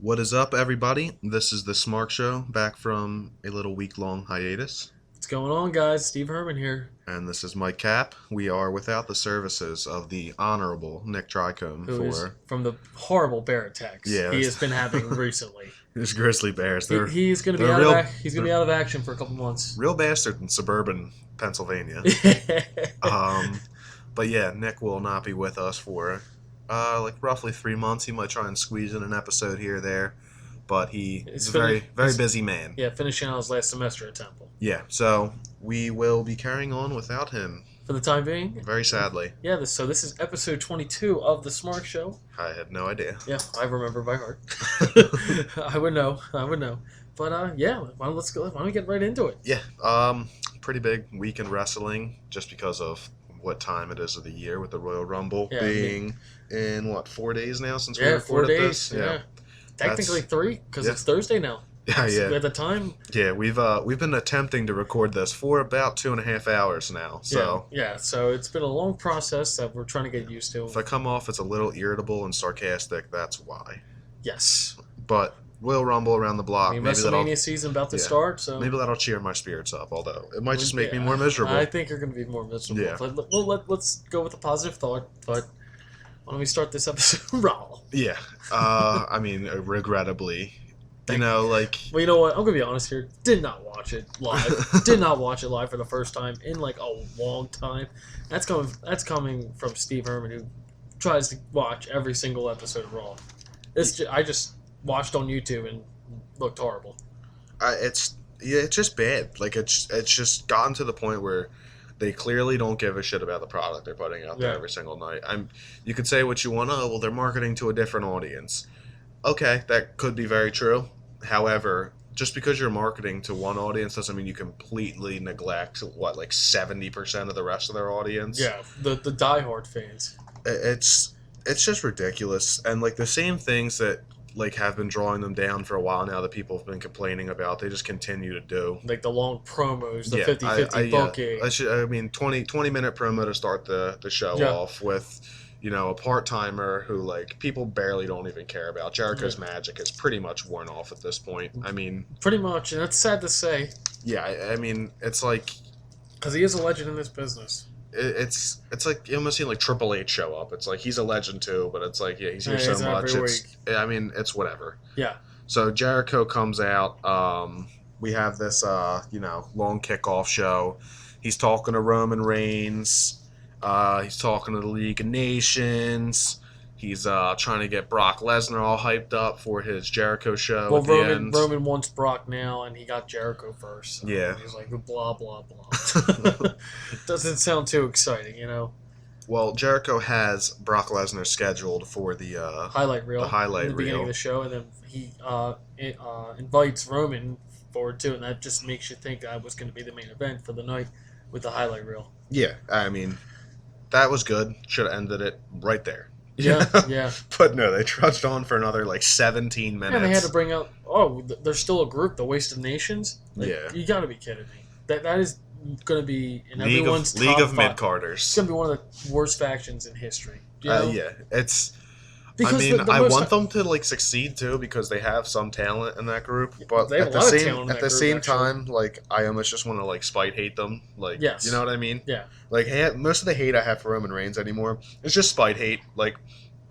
What is up, everybody? This is the Smark Show, back from a little week-long hiatus. What's going on, guys? Steve Herman here. And this is Mike Cap. We are without the services of the Honorable Nick Tricombe Who is from the horrible bear attacks Yeah, he has been having recently. These grizzly bears. He's going to be out of action for a couple months. Real bastard in suburban Pennsylvania. But yeah, Nick will not be with us for roughly 3 months. He might try and squeeze in an episode here or there, but he's a very busy man. Yeah, finishing out his last semester at Temple. Yeah, so we will be carrying on without him. For the time being? Very sadly. Yeah, this is episode 22 of the Smark Show. I had no idea. Yeah, I remember by heart. I would know. But yeah, why don't we get right into it? Yeah, pretty big week in wrestling, just because of what time it is of the year, with the Royal Rumble being in 4 days now since we recorded 4 days. this. Yeah. Technically 3, because it's Thursday now. Yeah. At the time. Yeah, we've been attempting to record this for about 2.5 hours now. So yeah. So it's been a long process that we're trying to get used to. If I come off as a little irritable and sarcastic, that's why. Yes. But Royal Rumble around the block. I mean, WrestleMania season about to start, so maybe that'll cheer my spirits up. Although it might just make me more miserable. I think you're going to be more miserable. Yeah. Let's go with a positive thought. But why don't we start this episode raw? Yeah. I mean, regrettably. Well, you know what? I'm gonna be honest here. Did not watch it live. Did not watch it live for the first time in a long time. That's coming from Steve Herman, who tries to watch every single episode of Raw. I just watched on YouTube and looked horrible. It's just bad. It's just gotten to the point where they clearly don't give a shit about the product they're putting out there every single night. You could say what you want. Oh, well, they're marketing to a different audience. Okay, that could be very true. However, just because you're marketing to one audience doesn't mean you completely neglect 70% of the rest of their audience. Yeah, the diehard fans. It's just ridiculous, and the same things that have been drawing them down for a while now that people have been complaining about, they just continue to do. The long promos, the 50-50 booking. 20-minute promo to start the show off with, a part-timer who, people barely don't even care about. Jericho's magic is pretty much worn off at this point. Pretty much, and that's sad to say. Yeah, it's because he is a legend in this business. It's like you almost seen Triple H show up. It's he's a legend too, but it's he's here so much. It's whatever. Yeah. So Jericho comes out. We have this long kickoff show. He's talking to Roman Reigns. He's talking to the League of Nations. He's trying to get Brock Lesnar all hyped up for his Jericho show. Well, Roman wants Brock now, and he got Jericho first. So yeah. He's blah, blah, blah. Doesn't sound too exciting, Well, Jericho has Brock Lesnar scheduled for the highlight reel. In the beginning of the show, and then he invites Roman forward too, and that just makes you think that was going to be the main event for the night with the highlight reel. Yeah, that was good. Should have ended it right there. Yeah. But no, they trudged on for another 17 minutes. And they had to bring up, there's still a group, the Wasted Nations? You gotta be kidding me. That is gonna be in everyone's League of top Mid-Carders. It's gonna be one of the worst factions in history. It's... Because I want them to succeed too, because they have some talent in that group. But they have at a lot of talent at the same time, I almost just want to spite hate them. Yes. You know what I mean? Yeah. Most of the hate I have for Roman Reigns anymore is just spite hate.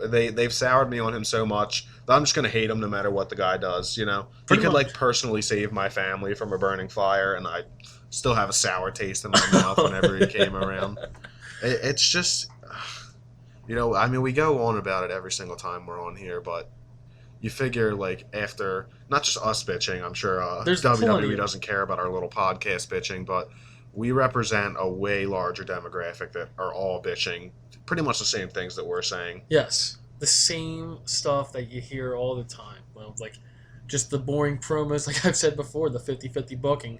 They've soured me on him so much that I'm just gonna hate him no matter what the guy does. He could personally save my family from a burning fire, and I still have a sour taste in my mouth whenever he came around. It's just. We go on about it every single time we're on here, but you figure, after, not just us bitching, I'm sure WWE doesn't care about our little podcast bitching, but we represent a way larger demographic that are all bitching pretty much the same things that we're saying. Yes. The same stuff that you hear all the time. Well, just the boring promos, like I've said before, the 50-50 booking.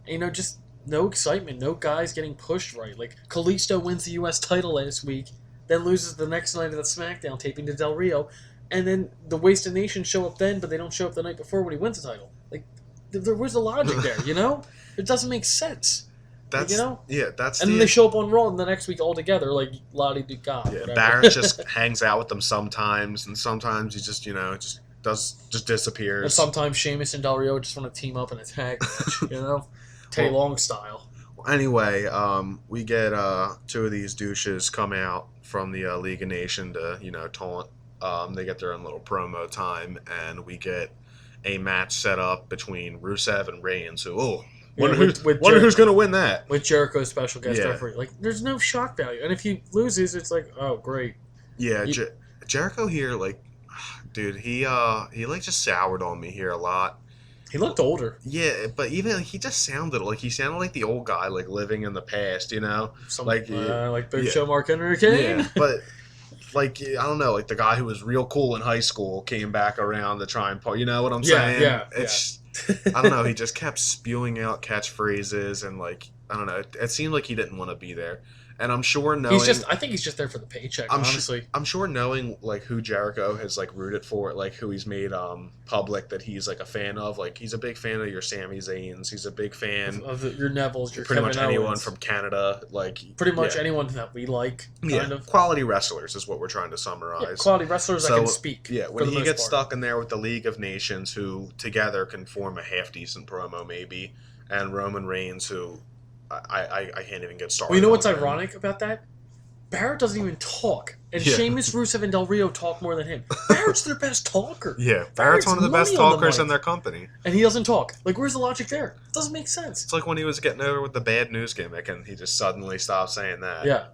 And, just no excitement, no guys getting pushed right. Kalisto wins the U.S. title last week, then loses the next night of the SmackDown taping to Del Rio, and then the Wasted Nation show up then, but they don't show up the night before when he wins the title. There was a logic there, It doesn't make sense. That's and then they show up on Raw the next week all together, Lottie Ducat. Yeah, Barrett just hangs out with them sometimes, and sometimes he just just disappears. And sometimes Sheamus and Del Rio just want to team up in a tag match, you know? Tay Long style. Anyway, we get two of these douches come out from the League of Nation to, taunt. They get their own little promo time, and we get a match set up between Rusev and Reigns. So, wonder who's going to win that. With Jericho's special guest referee. Like, there's no shock value. And if he loses, it's like, oh, great. Yeah, Jericho here, like, dude, he just soured on me here a lot. He looked older. Yeah, but even he just sounded like the old guy, like living in the past, like Big Show Mark Henry Kane. Yeah, but like I don't know, like the guy who was real cool in high school came back around to try and you know what I'm saying? Yeah, it's I don't know. He just kept spewing out catchphrases and like I don't know. It seemed like he didn't want to be there. And I'm sure knowing... I think he's just there for the paycheck, honestly. I'm sure knowing, like, who Jericho has, like, rooted for, like, who he's made public that he's, like, a fan of. Like, he's a big fan of your Sami Zayns. He's a big fan... Of your Nevilles, your pretty Kevin much Owens. anyone from Canada. Like pretty much anyone that we like, kind of. Quality wrestlers is what we're trying to summarize. Yeah, quality wrestlers that can speak. Yeah, when he gets stuck in there with the League of Nations, who together can form a half-decent promo, maybe, and Roman Reigns, who... I can't even get started. Well, you know what's ironic about that? Barrett doesn't even talk. And Sheamus, Rusev, and Del Rio talk more than him. Barrett's their best talker. Yeah, Barrett's one of the best talkers in their company. And he doesn't talk. Like, where's the logic there? It doesn't make sense. It's like when he was getting over with the bad news gimmick and he just suddenly stopped saying that. Yeah.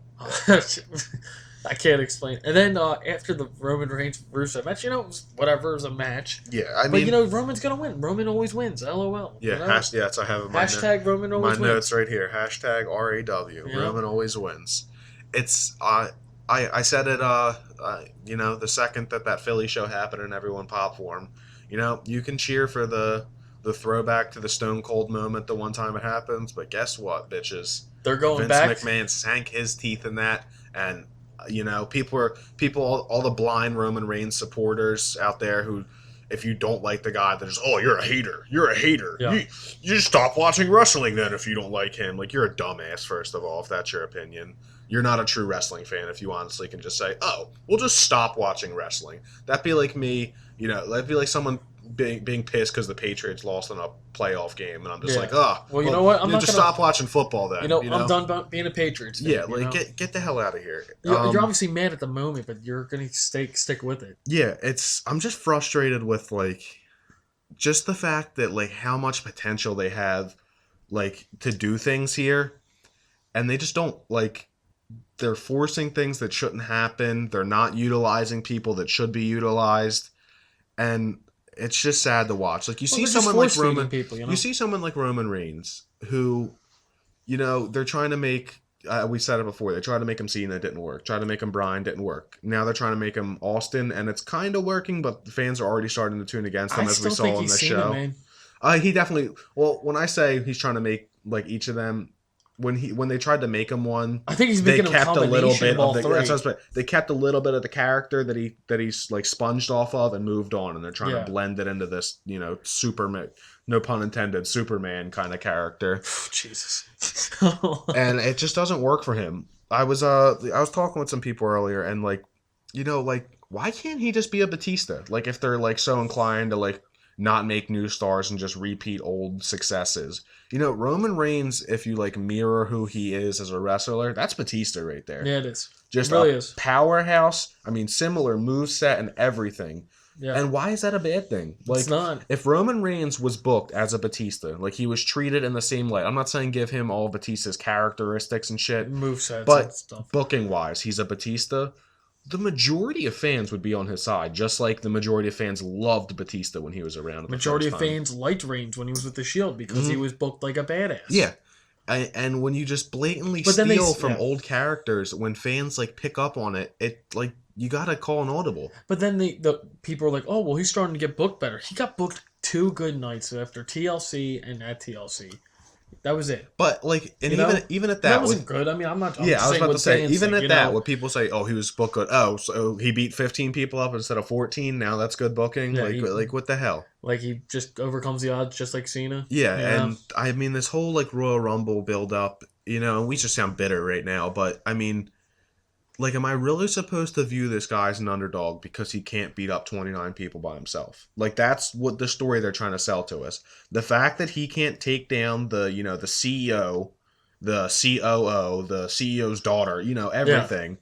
I can't explain. And then after the Roman Reigns Rusev match, it was whatever, it was a match. Yeah, I mean... But, Roman's going to win. Roman always wins. LOL. Yeah, that's I have hashtag Roman always wins. My notes right here. Hashtag RAW. Yeah. Roman always wins. It's... I said it, the second that Philly show happened and everyone popped for him. You can cheer for the throwback to the Stone Cold moment the one time it happens, but guess what, bitches? They're going Vince back. McMahon sank his teeth in that, and... all the blind Roman Reigns supporters out there who, if you don't like the guy, they're just, oh, you're a hater. You're a hater. Yeah. You just stop watching wrestling then if you don't like him. Like, you're a dumbass, first of all, if that's your opinion. You're not a true wrestling fan if you honestly can just say, oh, we'll just stop watching wrestling. That'd be like me, that'd be like someone being pissed because the Patriots lost in a playoff game, and I'm just like, oh, well, you know what? I'm not just stop watching football then. I'm done being a Patriots fan. Yeah, get the hell out of here. You're obviously mad at the moment, but you're gonna stick with it. Yeah, I'm just frustrated with like just the fact that like how much potential they have like to do things here, and they just don't like. They're forcing things that shouldn't happen. They're not utilizing people that should be utilized, and it's just sad to watch. Like you see someone like Roman, you see someone like Roman Reigns, who, they're trying to make. We said it before. They tried to make him Cena, didn't work. Tried to make him Bryan, didn't work. Now they're trying to make him Austin, and it's kind of working, but the fans are already starting to tune against him, as we saw on the show. Man. He definitely. Well, when I say he's trying to make like each of them. When they tried to make him one, I think they kept a little bit of they kept a little bit of the character that he's like sponged off of and moved on, and they're trying to blend it into this Superman, no pun intended, Superman kind of character. Jesus, and it just doesn't work for him. I was talking with some people earlier, and like why can't he just be a Batista? Like if they're like so inclined to like not make new stars and just repeat old successes. Roman Reigns, if you like mirror who he is as a wrestler, that's Batista right there. Yeah, it is. Just it really a is. Powerhouse. I mean, similar moveset and everything. Yeah. And why is that a bad thing? Like, it's not. If Roman Reigns was booked as a Batista, like he was treated in the same light. I'm not saying give him all Batista's characteristics and shit. Movesets but and stuff. Booking wise, he's a Batista. The majority of fans would be on his side, just like the majority of fans loved Batista when he was around. Majority of fans liked Reigns when he was with the Shield because he was booked like a badass. Yeah, and when you just blatantly steal from old characters, when fans like pick up on it, like you gotta call an audible. But then the people are like, oh well, he's starting to get booked better. He got booked 2 good nights after TLC and at TLC. That was it. But like, and even at that wasn't good. I mean, I'm not. I was about to say, even at that, when people say, "Oh, he was booked good," oh, so he beat 15 people up instead of 14. Now that's good booking. Yeah, like what the hell? Like he just overcomes the odds, just like Cena. Yeah, and I mean this whole like Royal Rumble build up. And we just sound bitter right now, but I mean, like, am I really supposed to view this guy as an underdog because he can't beat up 29 people by himself? Like, that's what the story they're trying to sell to us. The fact that he can't take down the, the CEO, the COO, the CEO's daughter, everything.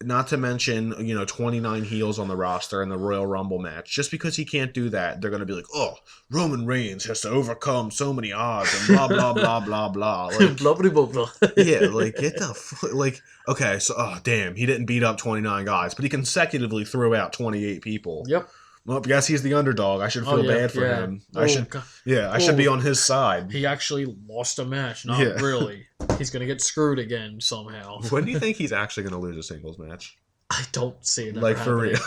Not to mention, 29 heels on the roster in the Royal Rumble match. Just because he can't do that, they're going to be like, oh, Roman Reigns has to overcome so many odds and blah, blah, blah, blah, blah. Like, blah, blah, blah, blah. yeah, like, get the like, okay, so, oh, damn, he didn't beat up 29 guys, but he consecutively threw out 28 people. Yep. Well, yes, he's the underdog. I should feel bad for him. I should be on his side. He actually lost a match. Not really. He's going to get screwed again somehow. When do you think he's actually going to lose a singles match? I don't see it. Like, for real.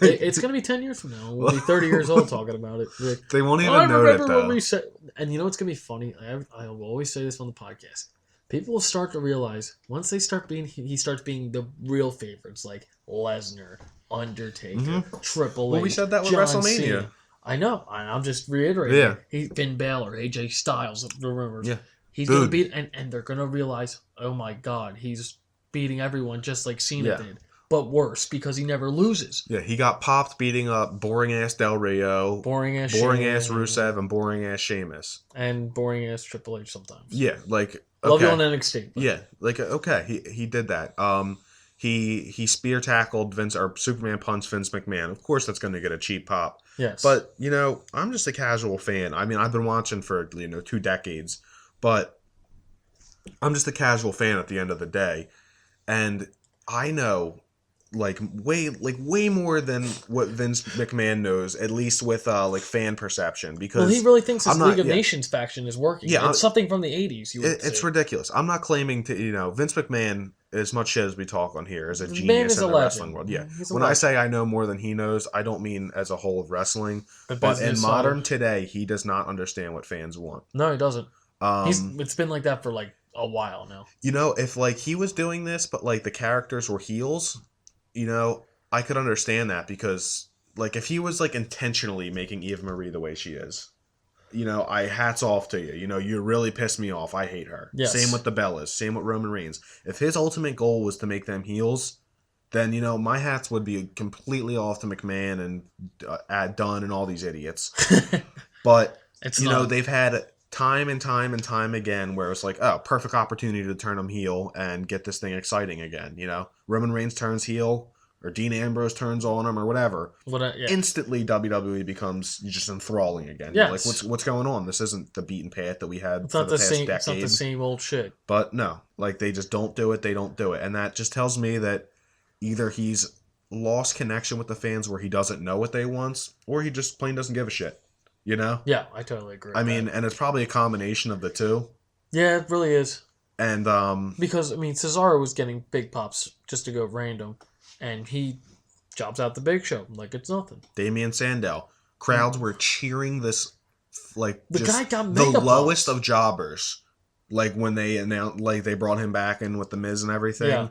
It's going to be 10 years from now. We'll be 30 years old talking about it. They won't even know it, though. When we said, and you know what's going to be funny? I will always say this on the podcast. People will start to realize once he starts being the real favorites, like Lesnar, Undertaker, Triple H. Well, we said that with John WrestleMania. Cena. I know. I'm just reiterating. Yeah. Finn Balor, AJ Styles, remember? Yeah. He's going to beat, and they're going to realize, oh my God, he's beating everyone just like Cena did. But worse, because he never loses. Yeah, he got popped beating up boring-ass Del Rio, boring-ass Rusev, and boring-ass Sheamus. And boring-ass Triple H sometimes. Yeah, like... Love you on NXT. But. Yeah, like, okay, he did that. He spear tackled Vince, or Superman punched Vince McMahon. Of course that's going to get a cheap pop. Yes. But, I'm just a casual fan. I mean, I've been watching for, 2 decades. But I'm just a casual fan at the end of the day. And I know... way more than what Vince McMahon knows, at least with fan perception. Because he really thinks his League of Nations faction is working. Yeah, it's something from the 80s. It's ridiculous. I'm not claiming to Vince McMahon, as much shit as we talk on here, is a genius in the wrestling world. Yeah, when I say I know more than he knows, I don't mean as a whole of wrestling, but in modern today, he does not understand what fans want. No, he doesn't. It's been like that for a while now. If he was doing this, but the characters were heels. I could understand that because, if he was, intentionally making Eva Marie the way she is, hats off to you. You really pissed me off. I hate her. Yes. Same with the Bellas. Same with Roman Reigns. If his ultimate goal was to make them heels, then, my hats would be completely off to McMahon and Dunn and all these idiots. But, they've had time and time and time again where it's perfect opportunity to turn them heel and get this thing exciting again. Roman Reigns turns heel or Dean Ambrose turns on him or whatever. Instantly WWE becomes just enthralling again. Yes. What's going on? This isn't the beaten path that we had for the past decade. It's not the same old shit. But no, they just don't do it. They don't do it. And that just tells me that either he's lost connection with the fans where he doesn't know what they want, or he just plain doesn't give a shit. Yeah, I totally agree. I mean, and it's probably a combination of the two. Yeah, it really is. And because Cesaro was getting big pops just to go random, and he jobs out the Big Show like it's nothing. Damian Sandow, crowds were cheering this the guy got the lowest of jobbers. When they announced, they brought him back in with the Miz and everything. Yeah.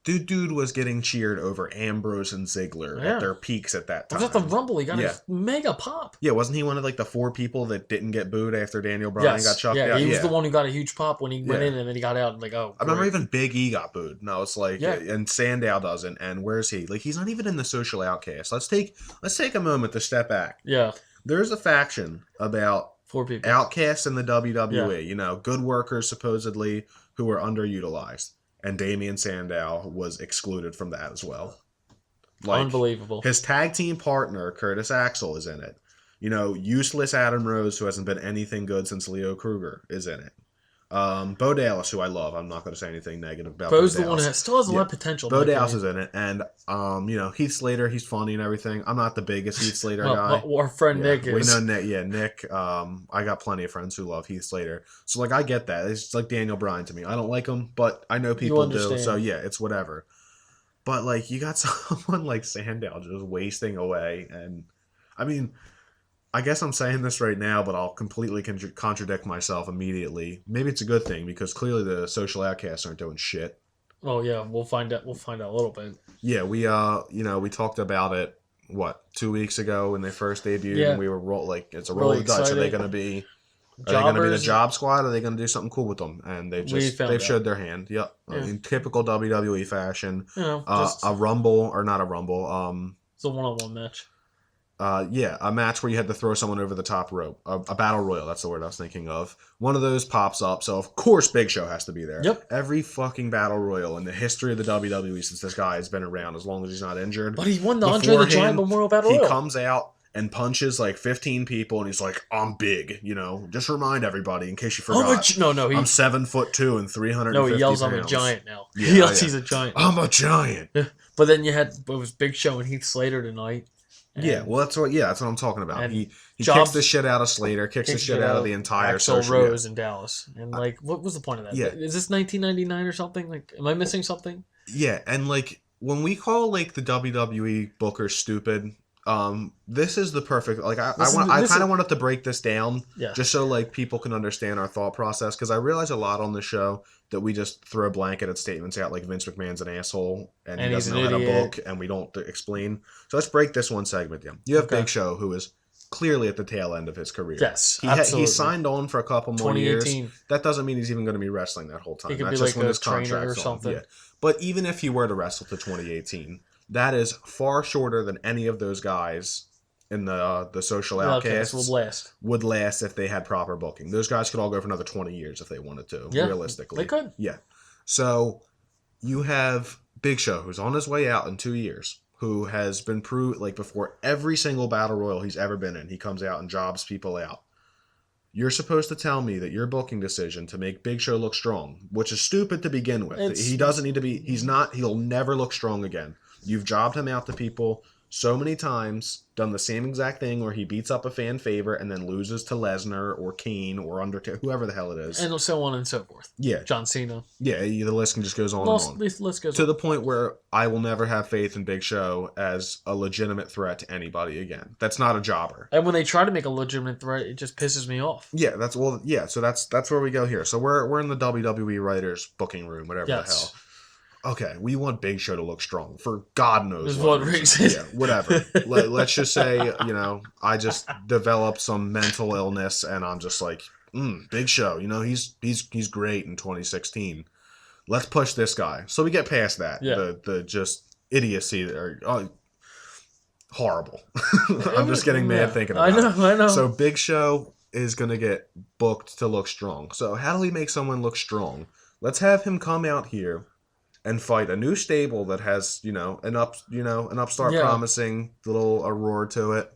Dude was getting cheered over Ambrose and Ziggler at their peaks at that time. Was at the Rumble, he got a mega pop. Yeah, wasn't he one of the 4 people that didn't get booed after Daniel Bryan got chucked out? Yeah, he was the one who got a huge pop when he went in, and then he got out and I remember even Big E got booed. No, it's and Sandow doesn't. And where's he? He's not even in the social outcast. Let's take a moment to step back. Yeah, there's a faction about 4 people outcasts in the WWE. Good workers supposedly who are underutilized. And Damian Sandow was excluded from that as well. Unbelievable. His tag team partner, Curtis Axel, is in it. Useless Adam Rose, who hasn't been anything good since Leo Kruger, is in it. Bo Dallas, who I love. I'm not going to say anything negative about Bo's Bo the one that still has a lot of potential. Bo Dallas is in it. And, Heath Slater, he's funny and everything. I'm not the biggest Heath Slater guy. Our friend Nick is. We know Nick. Yeah, Nick. I got plenty of friends who love Heath Slater. So, I get that. It's just like Daniel Bryan to me. I don't like him, but I know people do. So, yeah, it's whatever. But, you got someone like Sandow just wasting away. And, I mean... I guess I'm saying this right now, but I'll completely contradict myself immediately. Maybe it's a good thing because clearly the social outcasts aren't doing shit. Oh yeah, we'll find out. We'll find out a little bit. Yeah, we we talked about it 2 weeks ago when they first debuted, and we were it's a roll of the dice. Are they going to be Are they going to be the Jobbers, job squad? Or are they going to do something cool with them? And they've showed their hand. Yep, Yeah. in typical WWE fashion. You know, just A rumble or not a rumble. it's a one-on-one match. A match where you had to throw someone over the top rope. A battle royal, that's the word I was thinking of. One of those pops up, so of course Big Show has to be there. Yep. Every fucking battle royal in the history of the WWE since this guy has been around, as long as he's not injured. But he won the Andre the Giant Memorial Battle Royal. He comes out and punches like 15 people, and he's like, "I'm big," you know. Just remind everybody in case you forgot. I'm 7'2" and 350 No, he yells, pounds. "I'm a giant" now. Yeah, He yells, he's a giant. I'm a giant. But then it was Big Show and Heath Slater tonight. Yeah, well, that's what I'm talking about. He Jobs, kicks the shit out of Slater, kicks the shit out of the entire Axl social. Rose in Dallas, and like, what was the point of that? Yeah. Is this 1999 or something? Like, am I missing something? Yeah, and like when we call like the WWE bookers stupid, this is the perfect. Like I kind of wanted to break this down, just so like people can understand our thought process, because I realize a lot on the show that we just throw blanketed statements out like Vince McMahon's an asshole and he doesn't know how to book, and we don't explain. So let's break this one segment down. You have Big Show, who is clearly at the tail end of his career. Yes, he signed on for a couple more years. That doesn't mean he's even going to be wrestling that whole time. He could That's be just like when a his trainer contract's or something. Yeah. But even if he were to wrestle to 2018, that is far shorter than any of those guys in the social outcasts would last if they had proper booking. Those guys could all go for another 20 years if they wanted to, realistically. They could. Yeah. So you have Big Show, who's on his way out in 2 years, who has been proved, like before every single battle royal he's ever been in, he comes out and jobs people out. You're supposed to tell me that your booking decision to make Big Show look strong, which is stupid to begin with. He doesn't need to be, he'll never look strong again. You've jobbed him out to people so many times, done the same exact thing where he beats up a fan favorite and then loses to Lesnar or Kane or Undertaker, whoever the hell it is. And so on and so forth. Yeah. John Cena. Yeah, the list can just goes on and on. Let's go to the point where I will never have faith in Big Show as a legitimate threat to anybody again. That's not a jobber. And when they try to make a legitimate threat, it just pisses me off. Yeah, so that's where we go here. So we're in the WWE writers booking room, whatever the hell. Okay, we want Big Show to look strong for God knows what reason. Yeah, whatever. Let's just say, I just developed some mental illness and I'm just like, Big Show, he's great in 2016. Let's push this guy. So we get past that. Yeah. The just idiocy or horrible. I'm just getting mad thinking about it. I know. So Big Show is going to get booked to look strong. So how do we make someone look strong? Let's have him come out here and fight a new stable that has, an upstart promising little aurora to it.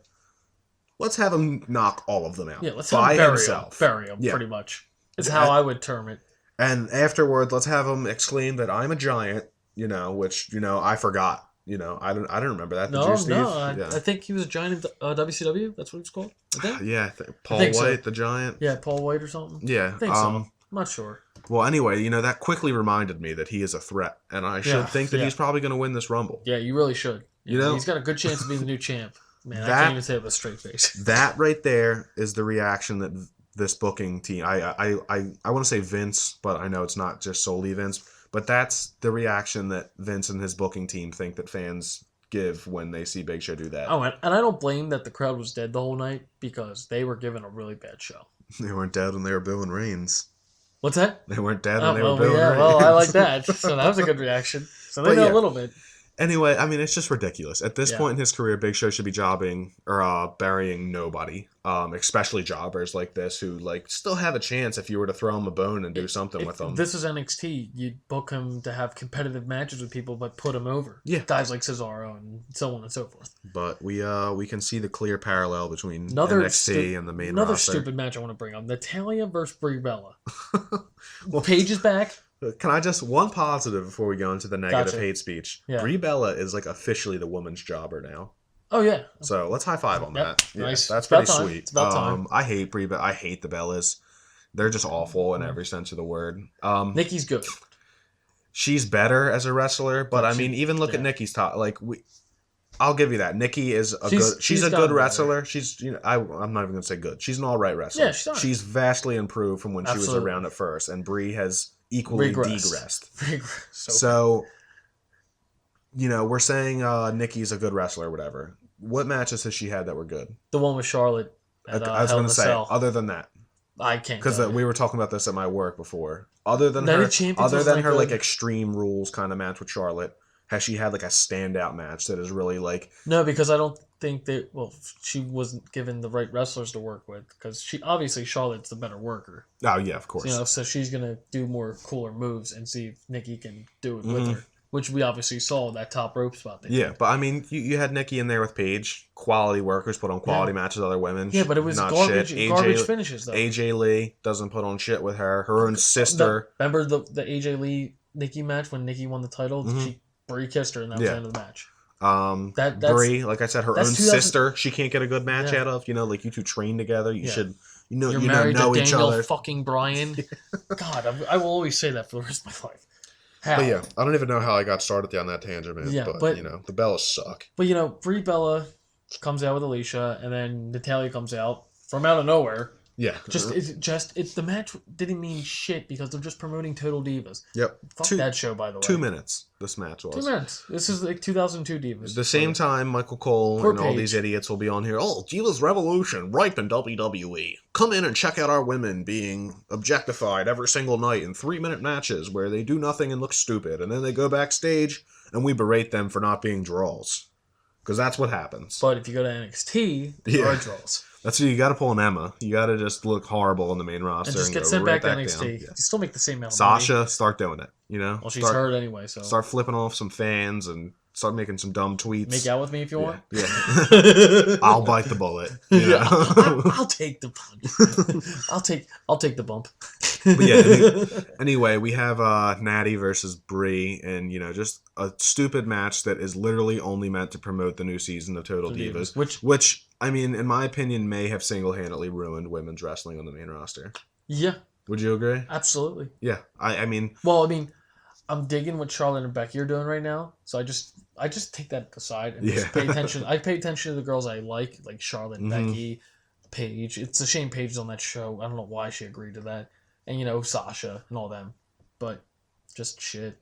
Let's have him knock all of them out. Yeah, let's by have himself. Bury him, pretty much. Is how I would term it. And afterwards, let's have him exclaim that I'm a giant, which, I forgot. I don't remember that. No, I think he was a giant of WCW. That's what he was called. I think. Yeah, Paul White, so. the giant. Yeah, Paul White or something. Yeah, I think so. I'm not sure. Well, anyway, that quickly reminded me that he is a threat, and I should think that he's probably going to win this Rumble. Yeah, you really should. He's got a good chance of being the new champ. Man, I can't even say it with a straight face. That right there is the reaction that this booking team. I want to say Vince, but I know it's not just solely Vince. But that's the reaction that Vince and his booking team think that fans give when they see Big Show do that. Oh, and I don't blame that the crowd was dead the whole night because they were given a really bad show. They weren't dead when they were booing Reigns. What's that? They weren't dead when they were booing Reigns. Well, I like that. So that was a good reaction. So they know a little bit. Anyway, I mean, it's just ridiculous. At this point in his career, Big Show should be jobbing or burying nobody, especially jobbers like this who still have a chance if you were to throw him a bone and do something with them. This is NXT. You'd book him to have competitive matches with people, but put him over. Yeah, guys like Cesaro and so on and so forth. But we can see the clear parallel between NXT and the main roster. Another stupid match I want to bring up: Natalya versus Brie Bella. Paige is back. Can I just one positive before we go into the negative hate speech? Yeah. Brie Bella is officially the woman's jobber now. Oh yeah. So let's high five on that. Nice. That's pretty sweet. It's about time. I hate Brie, but I hate the Bellas. They're just awful in every sense of the word. Nikki's good. She's better as a wrestler, but I mean, even look at Nikki's top. I'll give you that. Nikki is she's a good wrestler. Better. She's I'm not even gonna say good. She's an all right wrestler. Yeah, she's vastly improved from when she was around at first, and Brie has equally degressed. So we're saying Nikki's a good wrestler or whatever. What matches has she had that were good? The one with Charlotte. I was going to say, other than that. I can't. Because we were talking about this at my work before. Other than Night her, of Champions wasn't that like good. Extreme Rules kind of match with Charlotte, has she had like a standout match that is really like? No, because I don't think that. Well, she wasn't given the right wrestlers to work with because she obviously Charlotte's the better worker. Oh yeah, of course. So she's gonna do more cooler moves and see if Nikki can do it with her, which we obviously saw that top rope spot. But I mean, you had Nikki in there with Paige, quality workers put on quality matches with other women. Yeah, but it was not garbage. Shit. Garbage finishes though. AJ Lee doesn't put on shit with her. Her own sister. Remember the AJ Lee Nikki match when Nikki won the title? Brie kissed her, and that was the end of the match. That's Brie, like I said, her own sister, she can't get a good match out of. Like you two train together. You should, You're married know to each Daniel other. fucking Bryan. God, I will always say that for the rest of my life. How? But yeah, I don't even know how I got started down that tangent, man. Yeah, but the Bellas suck. But Brie Bella comes out with Alicia, and then Natalya comes out from out of nowhere. Yeah, It's the match didn't mean shit because they're just promoting Total Divas. Yep. Fuck that show, by the way. 2 minutes. This match was 2 minutes. This is like 2002 Divas. At the same time, Michael Cole and all these idiots will be on here. Oh, Divas Revolution, ripe in WWE. Come in and check out our women being objectified every single night in 3-minute matches where they do nothing and look stupid, and then they go backstage and we berate them for not being draws, because that's what happens. But if you go to NXT, there are draws. That's what you got to pull an Emma. You got to just look horrible in the main roster and just get sent back to NXT. You still make the same amount of Sasha, money. start doing it. Well, she's hurt anyway, so start flipping off some fans and start making some dumb tweets. Make out with me if you want. Yeah, I'll bite the bullet. I'll take the punch. I'll take the bump. But anyway, we have Natty versus Brie, and just a stupid match that is literally only meant to promote the new season of Total Divas, which I mean, in my opinion, may have single-handedly ruined women's wrestling on the main roster. Yeah. Would you agree? Absolutely. Yeah. I mean... Well, I'm digging what Charlotte and Becky are doing right now, so I just take that aside and just pay attention. I pay attention to the girls I like Charlotte, Becky, Paige. It's a shame Paige is on that show. I don't know why she agreed to that. And, Sasha and all them. But just shit.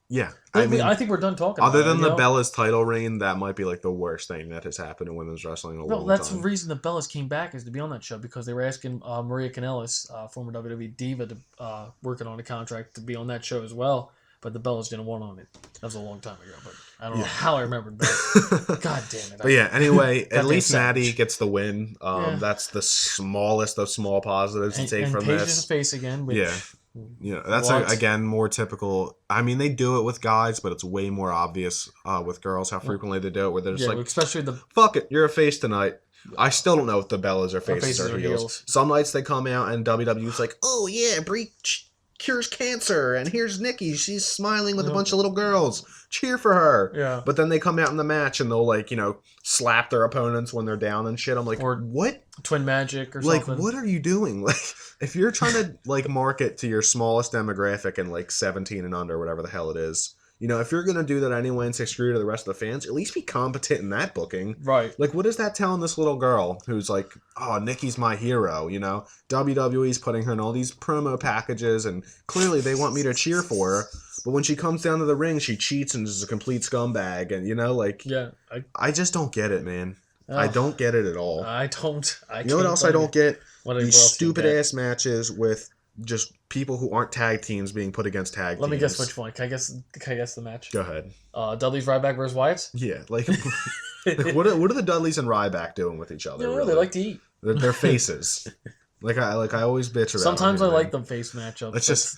Yeah. I think we're done talking other about than the Bellas title reign, that might be the worst thing that has happened in women's wrestling in a long time. That's the reason the Bellas came back is to be on that show, because they were asking Maria Kanellis, former WWE Diva, to working on a contract to be on that show as well. But the Bellas didn't want on it. That was a long time ago, but I don't know how I remembered that. God damn it. But anyway, at least Natty gets the win. That's the smallest of small positives to take from Paige this. Is a face again. Which, that's again more typical. I mean, they do it with guys, but it's way more obvious with girls how frequently they do it, where they're just especially fuck it, you're a face tonight. I still don't know if the Bellas are faces or heels. Some nights they come out and WWE's like, oh yeah, Brie cures cancer, and here's Nikki, she's smiling with a bunch of little girls, cheer for her. Yeah. But then they come out in the match and they'll slap their opponents when they're down and shit. I'm like, or what? Twin Magic or something. What are you doing? If you're trying to market to your smallest demographic and 17 and under, whatever the hell it is, if you're gonna do that anyway and say screw to the rest of the fans, at least be competent in that booking. Right. What is that telling this little girl who's like, oh, Nikki's my hero, WWE's putting her in all these promo packages and clearly they want me to cheer for her. But when she comes down to the ring, she cheats and is a complete scumbag. And, I just don't get it, man. I don't get it at all. I don't. You know what else I don't get? These stupid-ass matches with just people who aren't tag teams being put against tag teams. Let me guess which one. Can I guess the match? Go ahead. Dudley's Ryback versus Wyatt's? Yeah. What are the Dudleys and Ryback doing with each other? They like to eat. They're faces. I always bitch about. Sometimes I like them face matchups.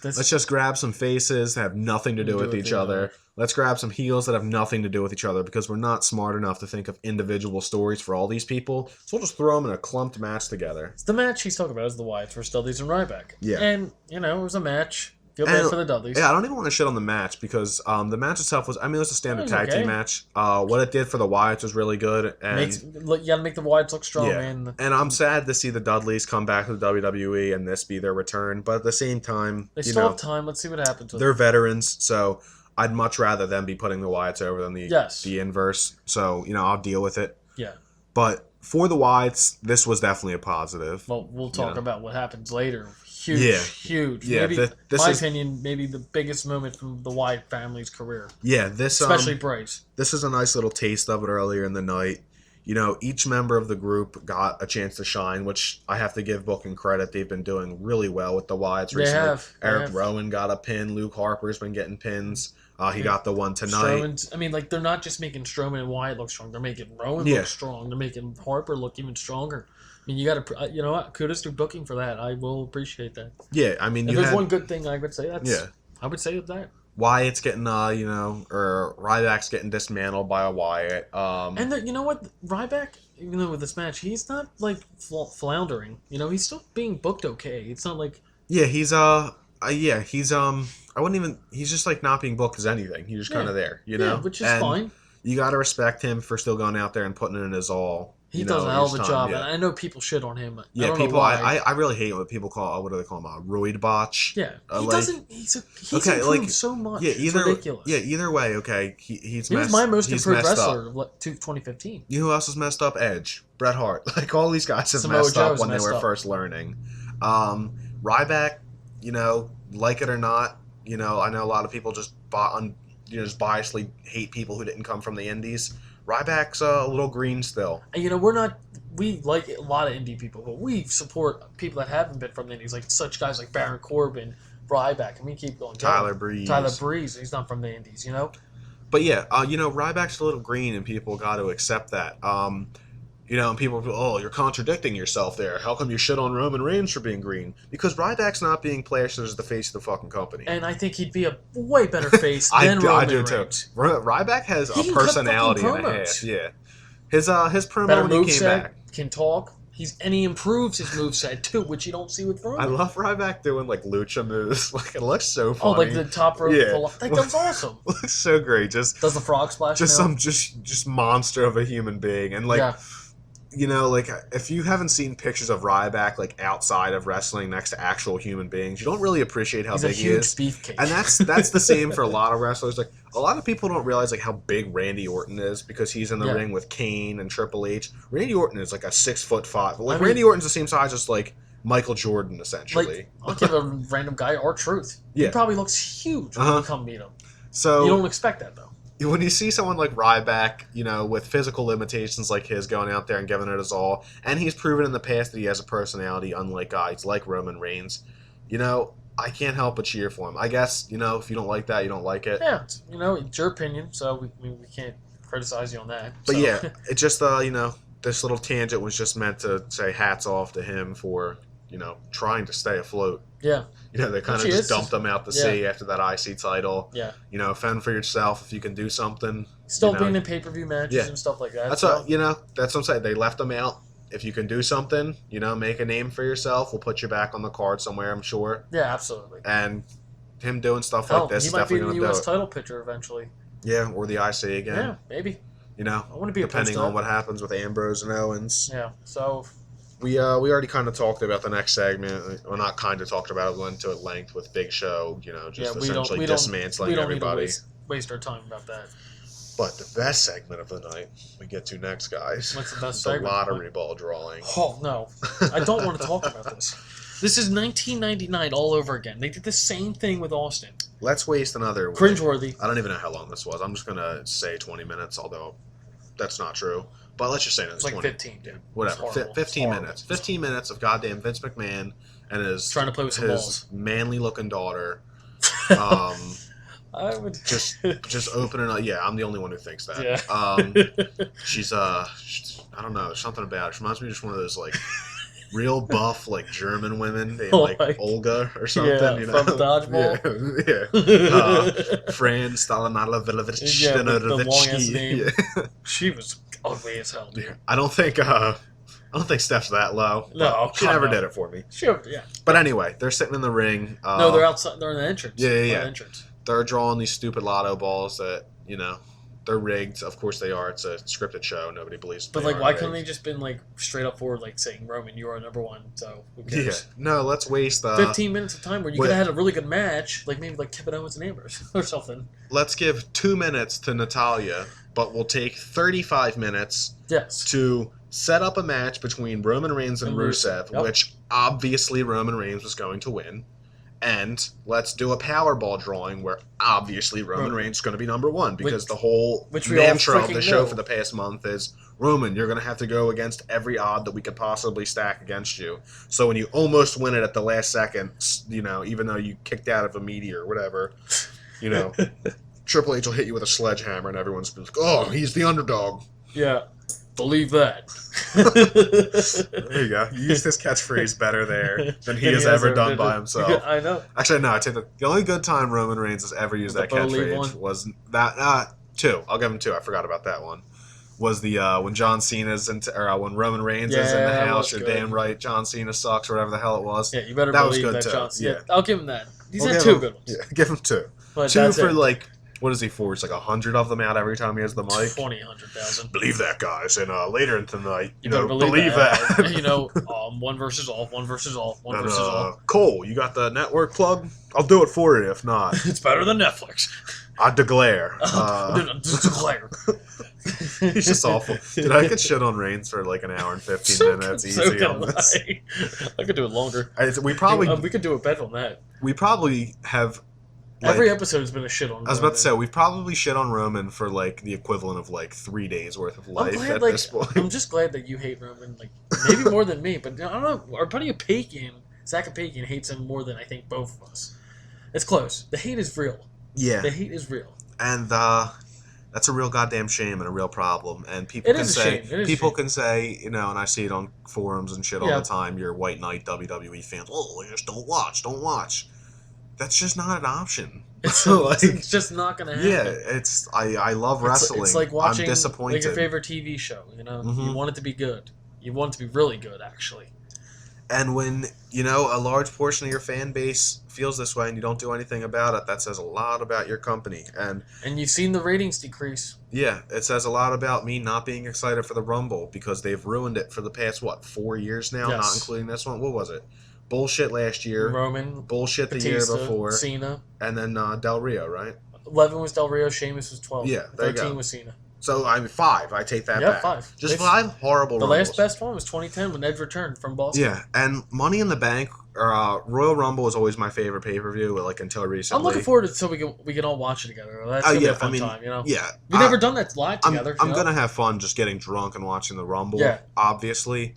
Let's just grab some faces that have nothing to do with each other. Let's grab some heels that have nothing to do with each other because we're not smart enough to think of individual stories for all these people. So we'll just throw them in a clumped match together. The match he's talking about is the Wyatts versus Dudleys and Ryback. Yeah. And, it was a match. Feel bad for the Dudleys. Yeah, I don't even want to shit on the match because the match itself was, it was a standard tag team match. What it did for the Wyatts was really good. And you gotta make the Wyatts look strong, man. And I'm sad to see the Dudleys come back to the WWE and this be their return. But at the same time, they still have time. Let's see what happens with them. They're veterans, so I'd much rather them be putting the Wyatts over than the inverse. So, I'll deal with it. Yeah. But for the Wyatts, this was definitely a positive. Well, we'll talk about what happens later. Huge. Yeah, maybe, opinion, maybe the biggest moment from the Wyatt family's career. Yeah, especially Bray's. This is a nice little taste of it earlier in the night. each member of the group got a chance to shine, which I have to give booking credit. They've been doing really well with the Wyatts recently. Eric Rowan got a pin. Luke Harper's been getting pins. He got the one tonight. They're not just making Strowman and Wyatt look strong. They're making Rowan look strong. They're making Harper look even stronger. You got to, you know what? Kudos to booking for that. I will appreciate that. Yeah, if there's one good thing I would say, I would say that. Wyatt's getting, or Ryback's getting dismantled by a Wyatt. And you know what? Ryback, even though with this match, he's not, floundering. He's still being booked okay. It's not like... Yeah, he's just, not being booked as anything. He's just kind of there, Yeah, which is fine. You got to respect him for still going out there and putting in his all. He does a hell of a job, and I know people shit on him. Yeah, I really hate what people call, what do they call him, a roid botch? Yeah, he's improved so much. Yeah, it's ridiculous. Yeah, either way, okay, he was my most improved wrestler of 2015. You know who else was messed up? Edge, Bret Hart. All these guys have messed up when they were first learning. Ryback, like it or not, I know a lot of people just biasly hate people who didn't come from the indies. Ryback's a little green still. And we like a lot of indie people, but we support people that haven't been from the indies, like such guys like Baron Corbin, Ryback, and we keep going. Tyler Breeze, he's not from the indies, But yeah, Ryback's a little green, and people got to accept that. And people go, oh, you're contradicting yourself there. How come you shit on Roman Reigns for being green? Because Ryback's not being placed as the face of the fucking company. And I think he'd be a way better face than Roman Reigns. I do too. Ryback has a personality and a half. Yeah. His promo when he came back. Can talk. He improves his moveset too, which you don't see with Roman. I love Ryback doing lucha moves. It looks so funny. Oh, the top rope. Yeah. That was awesome. Looks so great. Just does the frog splash. Just monster of a human being, and if you haven't seen pictures of Ryback outside of wrestling next to actual human beings, you don't really appreciate how big he is. Beefcake. And that's the same for a lot of wrestlers. A lot of people don't realize how big Randy Orton is because he's in the ring with Kane and Triple H. Randy Orton is a 6'5". But Randy Orton's the same size as Michael Jordan essentially. I'll give a random guy R-Truth. He probably looks huge when you come meet him. So you don't expect that though. When you see someone like Ryback, with physical limitations like his going out there and giving it his all, and he's proven in the past that he has a personality unlike guys like Roman Reigns, I can't help but cheer for him. I guess, if you don't like that, you don't like it. Yeah, it's your opinion, so we can't criticize you on that. But yeah, it just, this little tangent was just meant to say hats off to him for, trying to stay afloat. Yeah. They kind of just dumped him out to sea after that IC title. Yeah. Fend for yourself if you can do something. Still being in pay-per-view matches and stuff like that. That's that's what I'm saying. They left him out. If you can do something, make a name for yourself. We'll put you back on the card somewhere, I'm sure. Yeah, absolutely. And him doing stuff like this is definitely going to do it. He might be the U.S. title picture eventually. Yeah, or the IC again. Yeah, maybe. I want to be depending on what happens with Ambrose and Owens. Yeah, so... We already kind of talked about the next segment. Well, not kind of talked about it. We went into it length with Big Show. Essentially dismantling everybody. We don't need to waste our time about that. But the best segment of the night we get to next, guys. What's the best segment? The lottery ball drawing. Oh no, I don't want to talk about this. This is 1999 all over again. They did the same thing with Austin. Let's waste another. Cringeworthy. I don't even know how long this was. I'm just gonna say 20 minutes, although that's not true. But let's just say it's 20. 15. Yeah, whatever. 15 minutes. 15 minutes of goddamn Vince McMahon and his trying to play with some balls. Manly looking daughter. I would just opening up. Yeah, I'm the only one who thinks that. Yeah. She's I don't know. There's something about it. She reminds me of just one of those real buff German women named Olga or something. Yeah, from Dodgeball. Yeah. Fran Stalinalovilovich. Yeah, the long ass name. Yeah. She was ugly as hell, dude. Yeah. I don't think Steph's that low. No, she never did it for me. Sure, yeah. But anyway, they're sitting in the ring. No, they're outside. They're in the entrance. Yeah. The entrance. They're drawing these stupid lotto balls that they're rigged. Of course they are. It's a scripted show. Nobody believes. But why couldn't they just been straight up forward, saying Roman, you are number one? So who cares? Yeah. No, let's waste 15 minutes of time where you could have had a really good match, maybe Kevin Owens and Ambrose or something. Let's give 2 minutes to Natalya, but we'll take 35 minutes. Yes. To set up a match between Roman Reigns and Rusev, which obviously Roman Reigns was going to win. And let's do a Powerball drawing where obviously Roman Reigns is going to be number one because the whole mantra of the show for the past month is Roman, you're going to have to go against every odd that we could possibly stack against you. So when you almost win it at the last second, you know, even though you kicked out of a meteor or whatever, you know, Triple H will hit you with a sledgehammer and everyone's like, oh, he's the underdog. Yeah. Believe that. There you go. You used this catchphrase better there than he has ever done by himself. I know. Actually, no, I take the only good time Roman Reigns has ever used that catchphrase was that two. I'll give him two. I forgot about that one. Was the when John Cena's when Roman Reigns is in the house, you're damn right, John Cena sucks or whatever the hell it was. Yeah, you better that believe was good that too. John Cena. Yeah, I'll give him that. He's had two good ones. Yeah, give him two. But two for like. What is he for? It's like 100 of them out every time he has the mic. 100,000. Believe that, guys. And later tonight, you know, believe that. You know, one versus all. Cole, you got the network plug? I'll do it for you if not. It's better than Netflix. I declare. Declare. He's just awful. Dude, I could shit on Reigns for like an hour and 15 minutes easy on this. I could do it longer. We could do it better than that. We probably have. Every episode has been a shit on Roman. I was about to say, we've probably shit on Roman for, like, the equivalent of, like, 3 days worth of life at this point. I'm just glad that you hate Roman, like, maybe more than me, but I don't know. Our buddy Zach Pagan hates him more than I think both of us. It's close. The hate is real. Yeah. The hate is real. And, that's a real goddamn shame and a real problem. And people can say, you know, and I see it on forums and shit all the time, you're white knight WWE fans, oh, just don't watch. That's just not an option. It's just not going to happen. Yeah, I love wrestling. It's like watching I'm disappointed. Like your favorite TV show, you know? Mm-hmm. You want it to be good. You want it to be really good, actually. And when, you know, a large portion of your fan base feels this way and you don't do anything about it, that says a lot about your company. And you've seen the ratings decrease. Yeah, it says a lot about me not being excited for the Rumble because they've ruined it for the past, 4 years now, not including this one? What was it? Bullshit last year. Roman. Bullshit Batista, the year before. Cena. And then Del Rio, right? 11 was Del Rio. Sheamus was 12. Yeah, there 13 you go. was Cena. So, I mean, 5. I take that back. 5. Just 5 horrible The Rumbles. last best one was 2010 when Edge returned from Boston. Yeah, and Money in the Bank, or Royal Rumble was always my favorite pay-per-view, like, until recently. I'm looking forward to it so we can all watch it together. That's going to be a fun time, you know? Yeah. We've never done that live together. I'm going to have fun just getting drunk and watching the Rumble, obviously.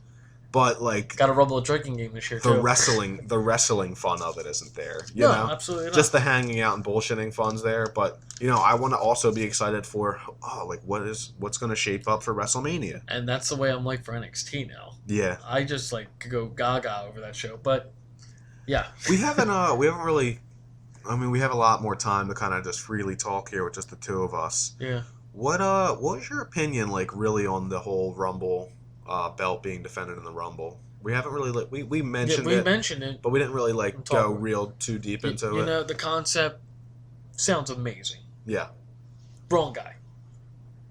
But like, got to rumble a drinking game this year too. The wrestling fun of it isn't there. You know? Absolutely not. Just the hanging out and bullshitting fun's there. But you know, I want to also be excited for what's going to shape up for WrestleMania. And that's the way I'm like for NXT now. Yeah, I just like could go gaga over that show. But yeah, we haven't really. I mean, we have a lot more time to kind of just freely talk here with just the two of us. Yeah. What was your opinion like really on the whole Rumble? Belt being defended in the Rumble. We haven't really we mentioned it. We mentioned it, but we didn't really go real too deep into it. You know, the concept sounds amazing. Yeah. Wrong guy.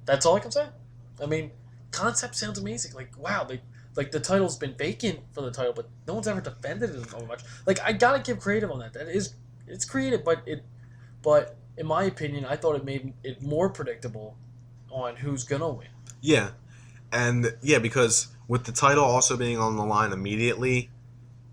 That's all I can say. I mean, concept sounds amazing. Like, wow, the title's been vacant for the title, but no one's ever defended it so much. Like, I gotta give creative on that. It's creative, but in my opinion, I thought it made it more predictable on who's gonna win. Yeah. And, because with the title also being on the line immediately,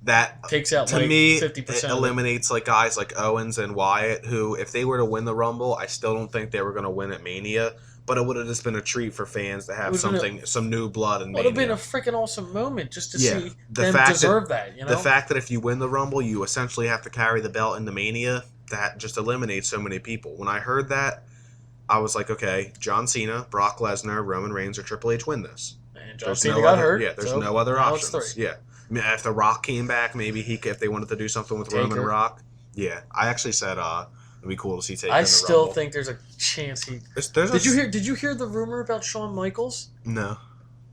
that takes out, to like, me, 50%. It eliminates like guys like Owens and Wyatt, who, if they were to win the Rumble, I still don't think they were going to win at Mania, but it would have just been a treat for fans to have some new blood in Mania. It would have been a freaking awesome moment just to see them deserve that, you know? The fact that if you win the Rumble, you essentially have to carry the belt into Mania, that just eliminates so many people. When I heard that, I was like, okay, John Cena, Brock Lesnar, Roman Reigns, or Triple H win this. And John Cena got hurt. Yeah, there's no other options. Yeah. I mean, if The Rock came back, maybe if they wanted to do something with Roman and Rock. Yeah. I actually said it'd be cool to see Taker in the Rumble. I still think there's a chance he... Did you hear the rumor about Shawn Michaels? No.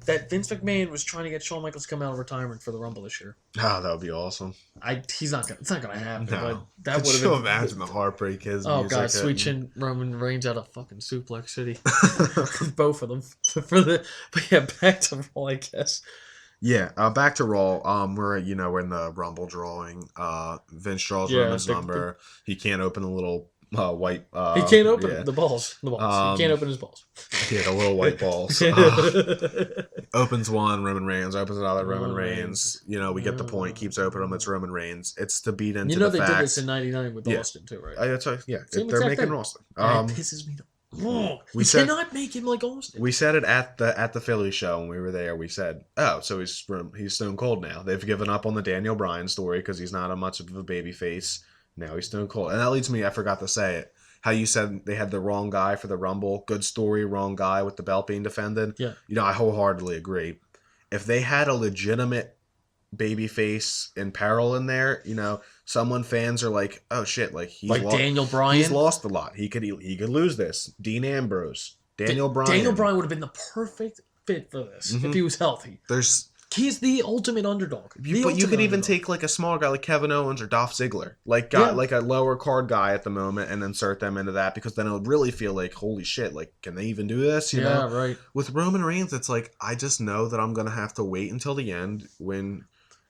That Vince McMahon was trying to get Shawn Michaels to come out of retirement for the Rumble this year. Oh, that would be awesome. It's not gonna happen. No. But that would have been. Imagine the heartbreak his. Oh God, sweet chin Roman Reigns out of fucking Suplex City. Both of them. But yeah, back to Raw, I guess. Yeah, back to Raw. We're in the Rumble drawing. Vince draws Roman's number. He can't open the little white. He can't open the balls. He can't open his balls. Yeah, the little white balls. Opens one, Roman Reigns. Opens another, Roman Reigns. We get the point. Keeps opening them. It's Roman Reigns. It's to beat into the they did this in '99 with Austin too, right? They're making Austin. It pisses me We cannot make him like Austin. We said it at the Philly show when we were there. We said, "Oh, so he's Stone Cold now." They've given up on the Daniel Bryan story because he's not much of a baby face. Now he's Stone Cold, and that leads me. I forgot to say it. How you said they had the wrong guy for the Rumble. Good story, wrong guy with the belt being defended. Yeah. I wholeheartedly agree. If they had a legitimate babyface in peril in there, fans are like, oh shit, like Daniel Bryan. He's lost a lot. He could lose this. Dean Ambrose, Daniel Bryan. Daniel Bryan would have been the perfect fit for this if he was healthy. He's the ultimate underdog. But you could even take like a small guy like Kevin Owens or Dolph Ziggler, like a lower card guy at the moment, and insert them into that, because then it'll really feel like, holy shit, like, can they even do this? You know? Right. With Roman Reigns, it's like, I just know that I'm gonna have to wait until the end when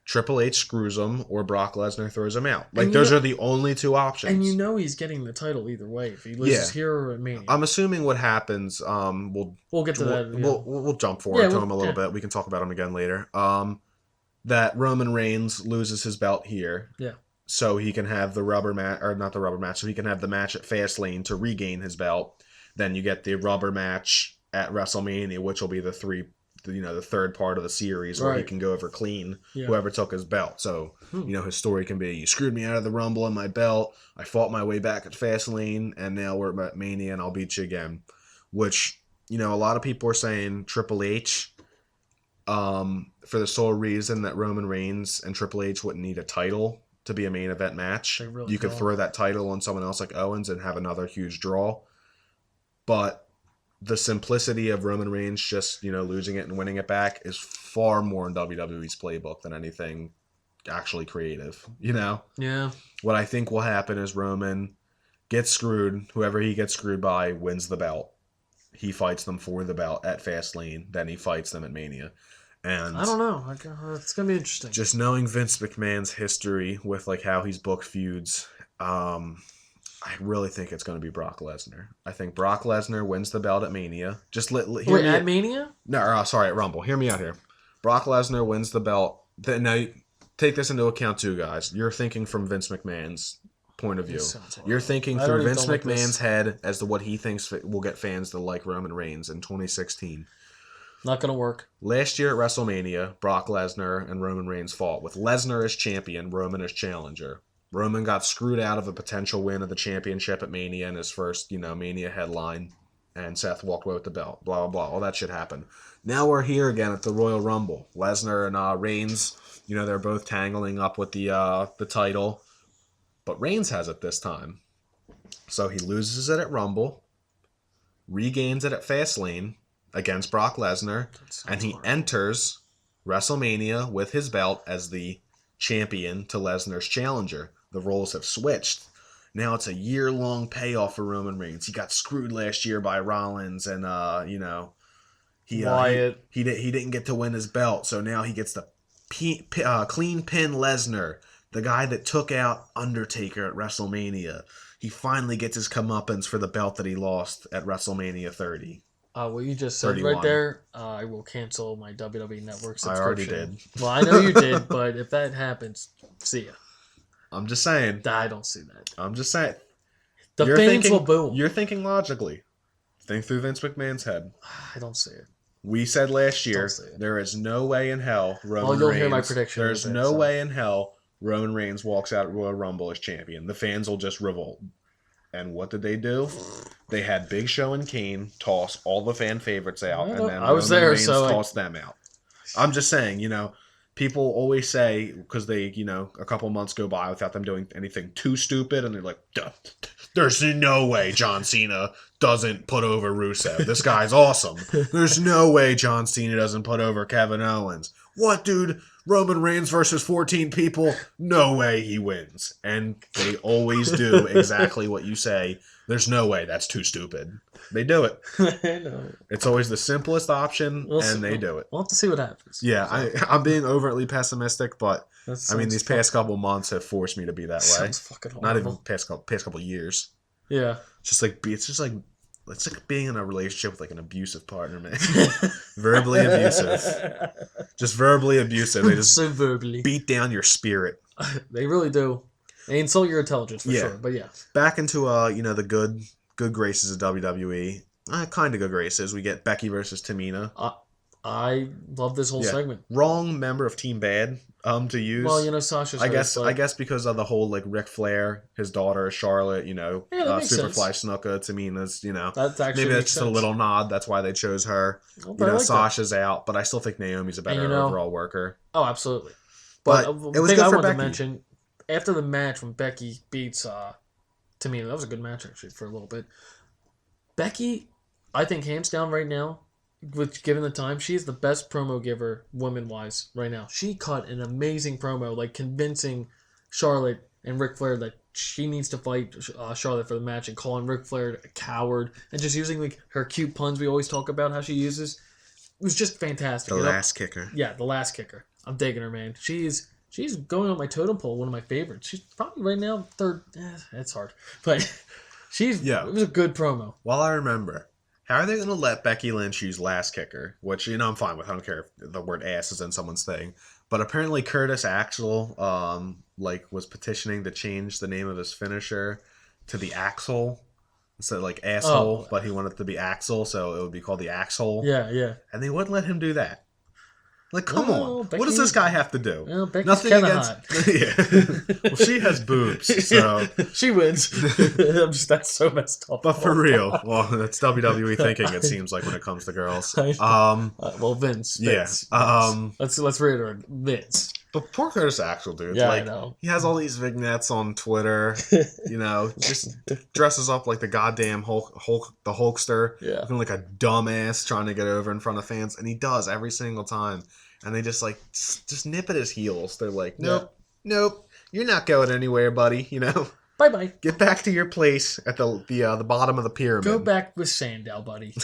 Triple H screws him or Brock Lesnar throws him out. Like, those are the only two options. And he's getting the title either way. If he loses here or at Mania. I'm assuming what happens, we'll get to that. We'll jump forward to him a little bit. We can talk about him again later. That Roman Reigns loses his belt here. Yeah. So he can have the rubber match, or not the rubber match, so he can have the match at Fastlane to regain his belt. Then you get the rubber match at WrestleMania, which will be the third part of the series where he can go over clean whoever took his belt. So, his story can be, you screwed me out of the Rumble and my belt. I fought my way back at Fastlane, and now we're at Mania and I'll beat you again. Which, a lot of people are saying Triple H, for the sole reason that Roman Reigns and Triple H wouldn't need a title to be a main event match. You could throw that title on someone else like Owens and have another huge draw. But the simplicity of Roman Reigns just, losing it and winning it back is far more in WWE's playbook than anything actually creative, Yeah. What I think will happen is Roman gets screwed. Whoever he gets screwed by wins the belt. He fights them for the belt at Fastlane. Then he fights them at Mania. And I don't know. It's going to be interesting. Just knowing Vince McMahon's history with like how he's booked feuds, I really think it's going to be Brock Lesnar. I think Brock Lesnar wins the belt at Mania. At Mania? No, sorry, at Rumble. Hear me out here. Brock Lesnar wins the belt. Now, take this into account too, guys. You're thinking from Vince McMahon's point of view. You're thinking through Vince McMahon's head as to what he thinks will get fans to like Roman Reigns in 2016. Not going to work. Last year at WrestleMania, Brock Lesnar and Roman Reigns fought with Lesnar as champion, Roman as challenger. Roman got screwed out of a potential win of the championship at Mania in his first, Mania headline, and Seth walked away with the belt. Blah, blah, blah. All that shit happened. Now we're here again at the Royal Rumble. Lesnar and Reigns, they're both tangling up with the title. But Reigns has it this time. So he loses it at Rumble, regains it at Fastlane against Brock Lesnar, and he enters WrestleMania with his belt as the champion to Lesnar's challenger. The roles have switched. Now it's a year-long payoff for Roman Reigns. He got screwed last year by Rollins, and Wyatt. He didn't get to win his belt, so now he gets the clean pin Lesnar, the guy that took out Undertaker at WrestleMania. He finally gets his comeuppance for the belt that he lost at WrestleMania 30. What you just said 31. right there, I will cancel my WWE Network subscription. I already did. Well, I know you did, but if that happens, see ya. I'm just saying. I don't see that. I'm just saying. The fans will boo. You're thinking logically. Think through Vince McMahon's head. I don't see it. We said last year, there is no way in hell Roman Reigns... hear my prediction. There's no way in hell Roman Reigns walks out at Royal Rumble as champion. The fans will just revolt. And what did they do? They had Big Show and Kane toss all the fan favorites out, and then Roman Reigns tossed them out. I'm just saying, people always say, because they, a couple months go by without them doing anything too stupid, and they're like, there's no way John Cena doesn't put over Rusev. This guy's awesome. There's no way John Cena doesn't put over Kevin Owens. What, dude? Roman Reigns versus 14 people? No way he wins. And they always do exactly what you say. There's no way. That's too stupid. They do it. I know. It's always the simplest option, and they do it. We'll have to see what happens. Yeah, I'm being overtly pessimistic, but these past couple months have forced me to be that way. Sounds fucking horrible. Not even past couple years. Yeah. It's like being in a relationship with like an abusive partner, man. Verbally abusive. Just verbally abusive. They just so verbally beat down your spirit. They really do. They insult your intelligence for sure. But yeah. Back into the good graces of WWE. Kind of good graces. We get Becky versus Tamina. I love this whole segment. Wrong member of Team Bad to use. Well, Sasha's I guess because of the whole like Ric Flair, his daughter Charlotte, Superfly Snuka, Tamina's, That's actually maybe that's just a little nod. That's why they chose her. Sasha's out, but I still think Naomi's a better overall worker. Oh, absolutely. But it was good I wanted to mention after the match when Becky beats Tamina, that was a good match actually for a little bit. Becky, I think hands down right now, given the time, she's the best promo giver women-wise right now. She cut an amazing promo, like convincing Charlotte and Ric Flair that she needs to fight Charlotte for the match and calling Ric Flair a coward and just using like her cute puns we always talk about how she uses. It was just fantastic. The last kicker. Yeah, the last kicker. I'm digging her, man. She's going on my totem pole, one of my favorites. She's probably right now third. It's hard. But it was a good promo. Well, I remember. How are they going to let Becky Lynch use last kicker? Which, I'm fine with. I don't care if the word ass is in someone's thing. But apparently Curtis Axel, was petitioning to change the name of his finisher to the Axel. Instead of like asshole, but he wanted it to be Axel, so it would be called the Axhole. Yeah. And they wouldn't let him do that. Like, come on. Becky, what does this guy have to do? Well, Becky's kind of hot. Yeah. Well, she has boobs, so... She wins. That's so messed up. But for real, well, that's WWE thinking, it seems like, when it comes to girls. Vince. Yeah. Let's reiterate. Vince. But poor Curtis Axel, dude. Yeah, I know. He has all these vignettes on Twitter, just dresses up like the goddamn the Hulkster. Yeah. Looking like a dumbass trying to get over in front of fans. And he does every single time. And they just nip at his heels. They're like, nope, you're not going anywhere, buddy. Bye-bye. Get back to your place at the bottom of the pyramid. Go back with Sandow, buddy.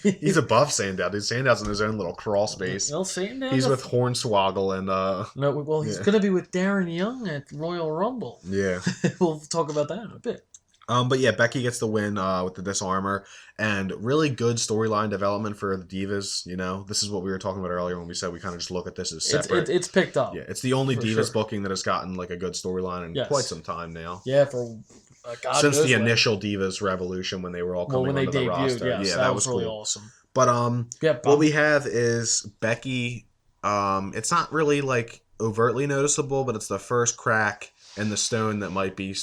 He's above Sandow, dude. Sandow's in his own little crawl space. Well, Sandow. He's with Hornswoggle and No, well, he's gonna be with Darren Young at Royal Rumble. Yeah. We'll talk about that in a bit. But yeah, Becky gets the win with the disarmor, and really good storyline development for the Divas. This is what we were talking about earlier when we said we kind of just look at this as separate. It's picked up. Yeah, it's the only Divas booking that has gotten like a good storyline in quite some time now. Yeah, for since the initial Divas Revolution when they were all coming onto the roster. Yes, that was really cool. Awesome. But what we have is Becky. It's not really like overtly noticeable, but it's the first crack in the stone that might be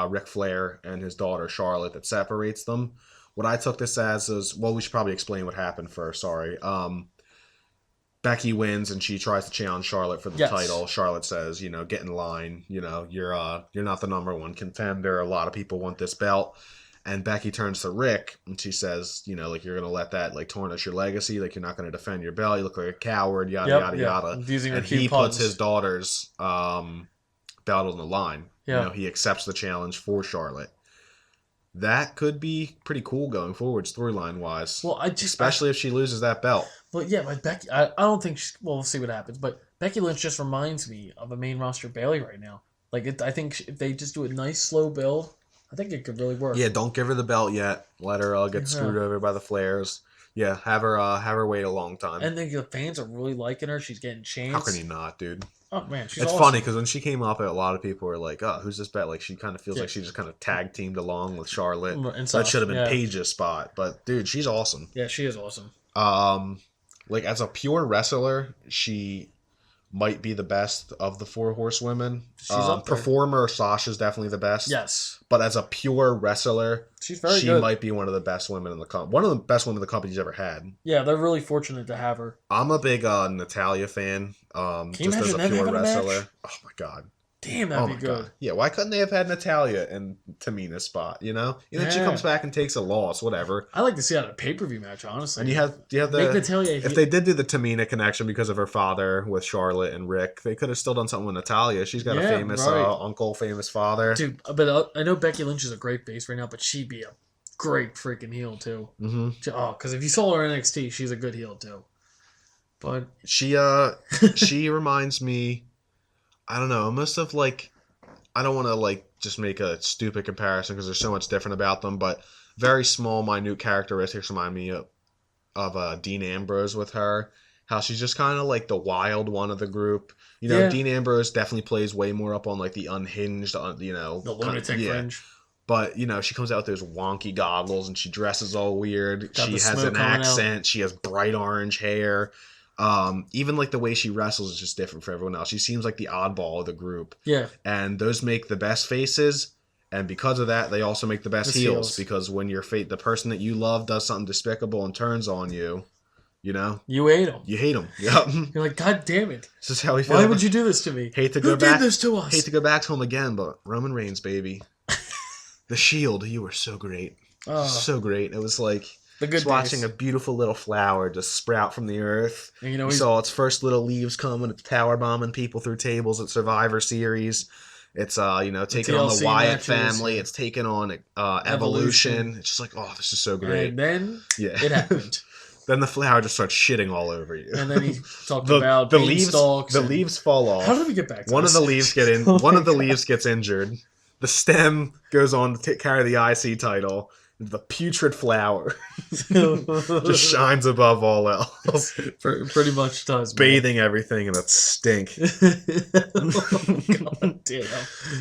Ric Flair and his daughter Charlotte that separates them. What I took this as is, well, we should probably explain what happened first. Sorry. Becky wins and she tries to challenge Charlotte for the title. Charlotte says, get in line. You're not the number one contender. A lot of people want this belt. And Becky turns to Rick and she says, you're going to let that tarnish your legacy. Like, you're not going to defend your belt. You look like a coward, yada, yada. And he puts his daughter's belt on the line. Yeah. He accepts the challenge for Charlotte. That could be pretty cool going forward, storyline wise. Well, especially if she loses that belt. Well, yeah, but Becky, I don't think. We'll see what happens. But Becky Lynch just reminds me of a main roster Bayley right now. I think if they just do a nice slow build, I think it could really work. Yeah, don't give her the belt yet. Let her get screwed over by the Flairs. Yeah, have her wait a long time. And then the fans are really liking her. She's getting chance. How can you not, dude? Oh man, she's It's funny because when she came up, a lot of people were like, "Oh, who's this bet?" Like, she kind of feels like she just kind of tag teamed along with Charlotte. That should have been Paige's spot, but dude, she's awesome. Yeah, she is awesome. As a pure wrestler, she might be the best of the four horsewomen. Performer, Sasha's definitely the best. Yes. But as a pure wrestler, she's very good. She might be one of the best women in the company. One of the best women the company's ever had. Yeah, they're really fortunate to have her. I'm a big Natalia fan. Just as a pure wrestler. Oh my god. Damn, that'd be good. God. Yeah, why couldn't they have had Natalia in Tamina's spot? She comes back and takes a loss, whatever. I like to see that in a pay-per-view match, honestly. And you have the Natalia. If they did do the Tamina connection because of her father with Charlotte and Rick, they could have still done something with Natalia. She's got a famous uncle, famous father. Dude, but I know Becky Lynch is a great base right now, but she'd be a great freaking heel too. Mm-hmm. Because if you saw her in NXT, she's a good heel too. But she reminds me. I don't know, almost of I don't want to just make a stupid comparison because there's so much different about them, but very small, minute characteristics remind me of Dean Ambrose with her. How she's just kind of the wild one of the group. Dean Ambrose definitely plays way more up on the unhinged, the lunatic fringe. But, you know, she comes out with those wonky goggles and she dresses all weird. Got She the has smoke an coming out. accent. She has bright orange hair. Even like the way she wrestles is just different for everyone else. She seems like the oddball of the group. Yeah. And those make the best faces. And because of that, they also make the best heels. Because when the person that you love does something despicable and turns on you, you know, you hate him. You hate him. Yep. You're like, God damn it! This is how we feel. Why would you do this to me? Hate to Who go back. did this to us? Hate to go back to him again, but Roman Reigns, baby. The Shield, you were so great. So great. It was like the good watching days. A beautiful little flower just sprout from the earth. And, you know, we saw its first little leaves come when it's power bombing people through tables at Survivor Series. It's you know, taking on the Wyatt family. It's taking on Evolution. It's just like, oh, this is so great. And then it happened. Then the flower just starts shitting all over you. And then he talked about the leaves. Stalks The leaves fall off. How did we get back to one this? of the leaves get in? One of the leaves gets injured. The stem goes on to carry the IC title. The putrid flower just shines above all else. Pretty much does. Bathing everything in a stink. God damn.